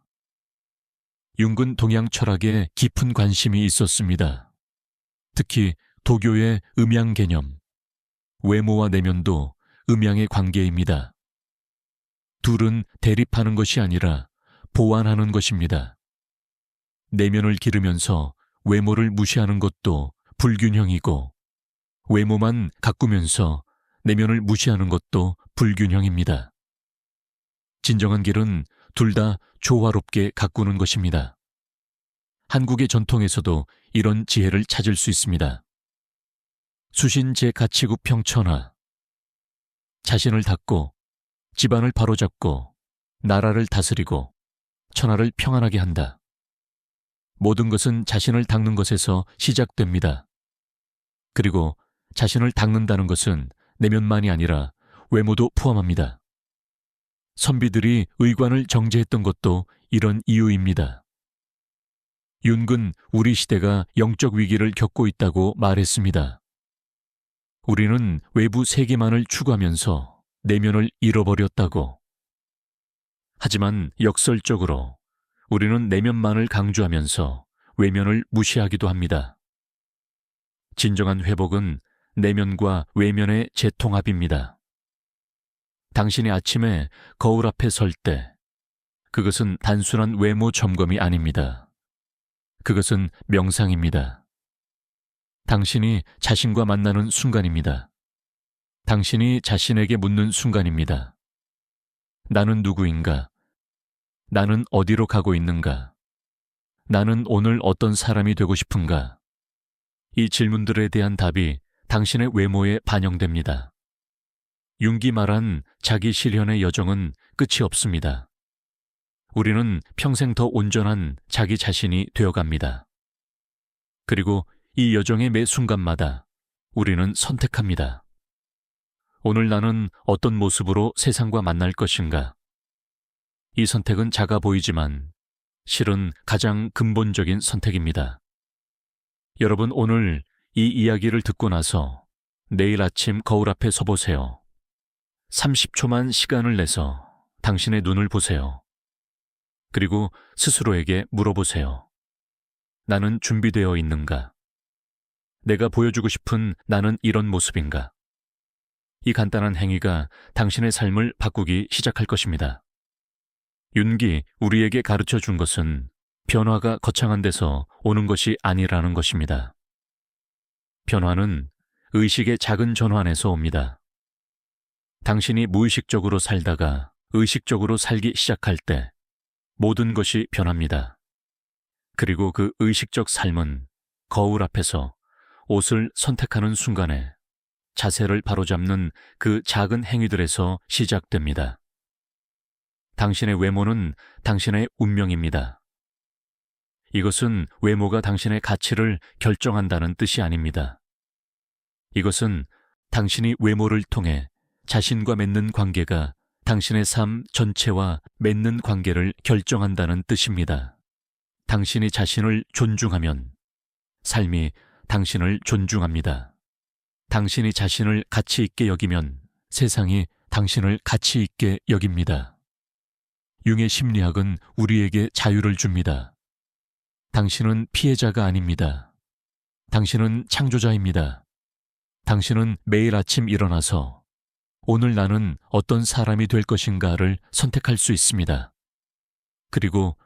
융은 동양 철학에 깊은 관심이 있었습니다. 특히 도교의 음양 개념, 외모와 내면도 음양의 관계입니다. 둘은 대립하는 것이 아니라 보완하는 것입니다. 내면을 기르면서 외모를 무시하는 것도 불균형이고 외모만 가꾸면서 내면을 무시하는 것도 불균형입니다. 진정한 길은 둘 다 조화롭게 가꾸는 것입니다. 한국의 전통에서도 이런 지혜를 찾을 수 있습니다. 수신 제-가치구 평천하. 자신을 닦고 집안을 바로잡고 나라를 다스리고 천하를 평안하게 한다. 모든 것은 자신을 닦는 것에서 시작됩니다. 그리고 자신을 닦는다는 것은 내면만이 아니라 외모도 포함합니다. 선비들이 의관을 정제했던 것도 이런 이유입니다. 윤근 우리 시대가 영적 위기를 겪고 있다고 말했습니다. 우리는 외부 세계만을 추구하면서 내면을 잃어버렸다고. 하지만 역설적으로 우리는 내면만을 강조하면서 외면을 무시하기도 합니다. 진정한 회복은 내면과 외면의 재통합입니다. 당신이 아침에 거울 앞에 설 때 그것은 단순한 외모 점검이 아닙니다. 그것은 명상입니다. 당신이 자신과 만나는 순간입니다. 당신이 자신에게 묻는 순간입니다. 나는 누구인가? 나는 어디로 가고 있는가? 나는 오늘 어떤 사람이 되고 싶은가? 이 질문들에 대한 답이 당신의 외모에 반영됩니다. 융기 말한 자기 실현의 여정은 끝이 없습니다. 우리는 평생 더 온전한 자기 자신이 되어갑니다. 그리고 이 여정의 매 순간마다 우리는 선택합니다. 오늘 나는 어떤 모습으로 세상과 만날 것인가? 이 선택은 작아 보이지만 실은 가장 근본적인 선택입니다. 여러분, 오늘 이 이야기를 듣고 나서 내일 아침 거울 앞에 서보세요. 30초만 시간을 내서 당신의 눈을 보세요. 그리고 스스로에게 물어보세요. 나는 준비되어 있는가? 내가 보여주고 싶은 나는 이런 모습인가? 이 간단한 행위가 당신의 삶을 바꾸기 시작할 것입니다. 윤기 우리에게 가르쳐 준 것은 변화가 거창한 데서 오는 것이 아니라는 것입니다. 변화는 의식의 작은 전환에서 옵니다. 당신이 무의식적으로 살다가 의식적으로 살기 시작할 때 모든 것이 변합니다. 그리고 그 의식적 삶은 거울 앞에서 옷을 선택하는 순간에 자세를 바로잡는 그 작은 행위들에서 시작됩니다. 당신의 외모는 당신의 운명입니다. 이것은 외모가 당신의 가치를 결정한다는 뜻이 아닙니다. 이것은 당신이 외모를 통해 자신과 맺는 관계가 당신의 삶 전체와 맺는 관계를 결정한다는 뜻입니다. 당신이 자신을 존중하면 삶이 당신을 존중합니다. 당신이 자신을 가치 있게 여기면 세상이 당신을 가치 있게 여깁니다. 융의 심리학은 우리에게 자유를 줍니다. 당신은 피해자가 아닙니다. 당신은 창조자입니다. 당신은 매일 아침 일어나서 오늘 나는 어떤 사람이 될 것인가를 선택할 수 있습니다. 그리고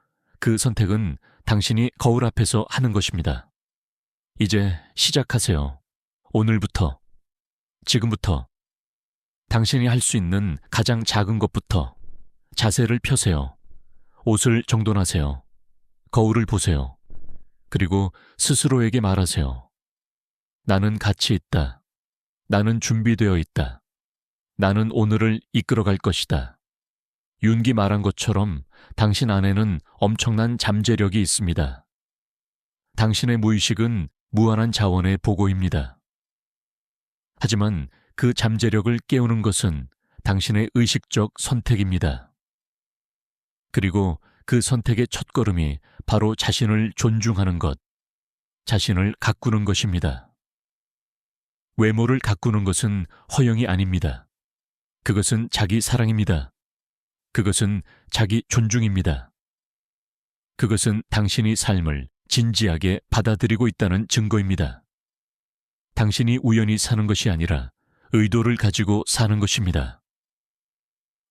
그 선택은 당신이 거울 앞에서 하는 것입니다. 이제 시작하세요. 오늘부터, 지금부터. 당신이 할 수 있는 가장 작은 것부터 자세를 펴세요. 옷을 정돈하세요. 거울을 보세요. 그리고 스스로에게 말하세요. 나는 가치 있다. 나는 준비되어 있다. 나는 오늘을 이끌어갈 것이다. 윤기 말한 것처럼 당신 안에는 엄청난 잠재력이 있습니다. 당신의 무의식은 무한한 자원의 보고입니다. 하지만 그 잠재력을 깨우는 것은 당신의 의식적 선택입니다. 그리고 그 선택의 첫걸음이 바로 자신을 존중하는 것, 자신을 가꾸는 것입니다. 외모를 가꾸는 것은 허영이 아닙니다. 그것은 자기 사랑입니다. 그것은 자기 존중입니다. 그것은 당신이 삶을 진지하게 받아들이고 있다는 증거입니다. 당신이 우연히 사는 것이 아니라 의도를 가지고 사는 것입니다.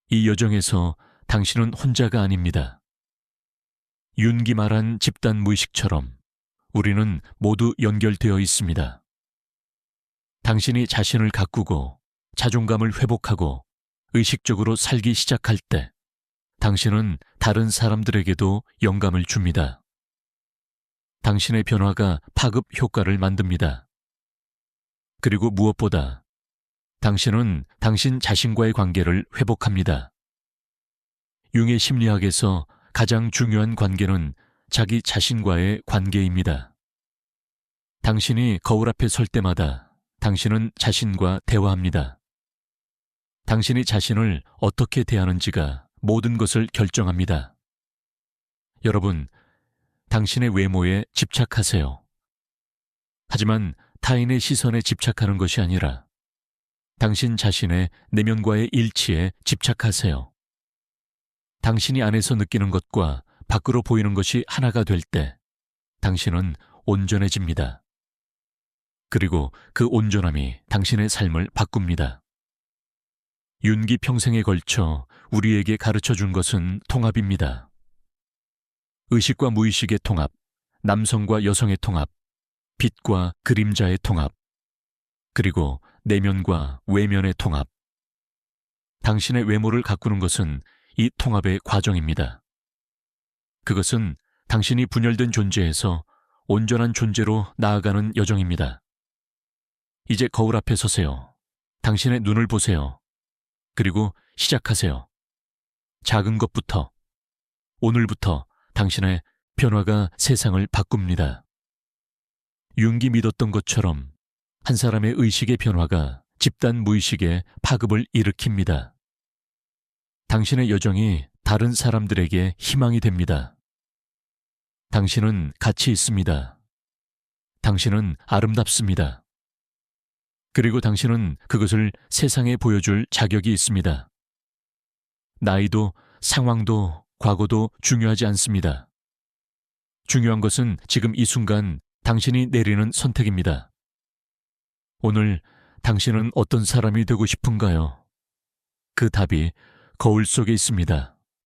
이 여정에서 당신은 혼자가 아닙니다. 윤기 말한 집단 무의식처럼 우리는 모두 연결되어 있습니다. 당신이 자신을 가꾸고 자존감을 회복하고 의식적으로 살기 시작할 때 당신은 다른 사람들에게도 영감을 줍니다. 당신의 변화가 파급 효과를 만듭니다. 그리고 무엇보다 당신은 당신 자신과의 관계를 회복합니다. 융의 심리학에서 가장 중요한 관계는 자기 자신과의 관계입니다. 당신이 거울 앞에 설 때마다 당신은 자신과 대화합니다. 당신이 자신을 어떻게 대하는지가 모든 것을 결정합니다. 여러분, 당신의 외모에 집착하세요. 하지만 타인의 시선에 집착하는 것이 아니라 당신 자신의 내면과의 일치에 집착하세요. 당신이 안에서 느끼는 것과 밖으로 보이는 것이 하나가 될 때 당신은 온전해집니다. 그리고 그 온전함이 당신의 삶을 바꿉니다. 윤기 평생에 걸쳐 우리에게 가르쳐 준 것은 통합입니다. 의식과 무의식의 통합, 남성과 여성의 통합, 빛과 그림자의 통합, 그리고 내면과 외면의 통합. 당신의 외모를 가꾸는 것은 이 통합의 과정입니다. 그것은 당신이 분열된 존재에서 온전한 존재로 나아가는 여정입니다. 이제 거울 앞에 서세요. 당신의 눈을 보세요. 그리고 시작하세요. 작은 것부터, 오늘부터 당신의 변화가 세상을 바꿉니다. 융기 믿었던 것처럼 한 사람의 의식의 변화가 집단 무의식의 파급을 일으킵니다. 당신의 여정이 다른 사람들에게 희망이 됩니다. 당신은 가치 있습니다. 당신은 아름답습니다. 그리고 당신은 그것을 세상에 보여줄 자격이 있습니다. 나이도 상황도 과거도 중요하지 않습니다. 중요한 것은 지금 이 순간 당신이 내리는 선택입니다. 오늘 당신은 어떤 사람이 되고 싶은가요? 그 답이 거울 속에 있습니다.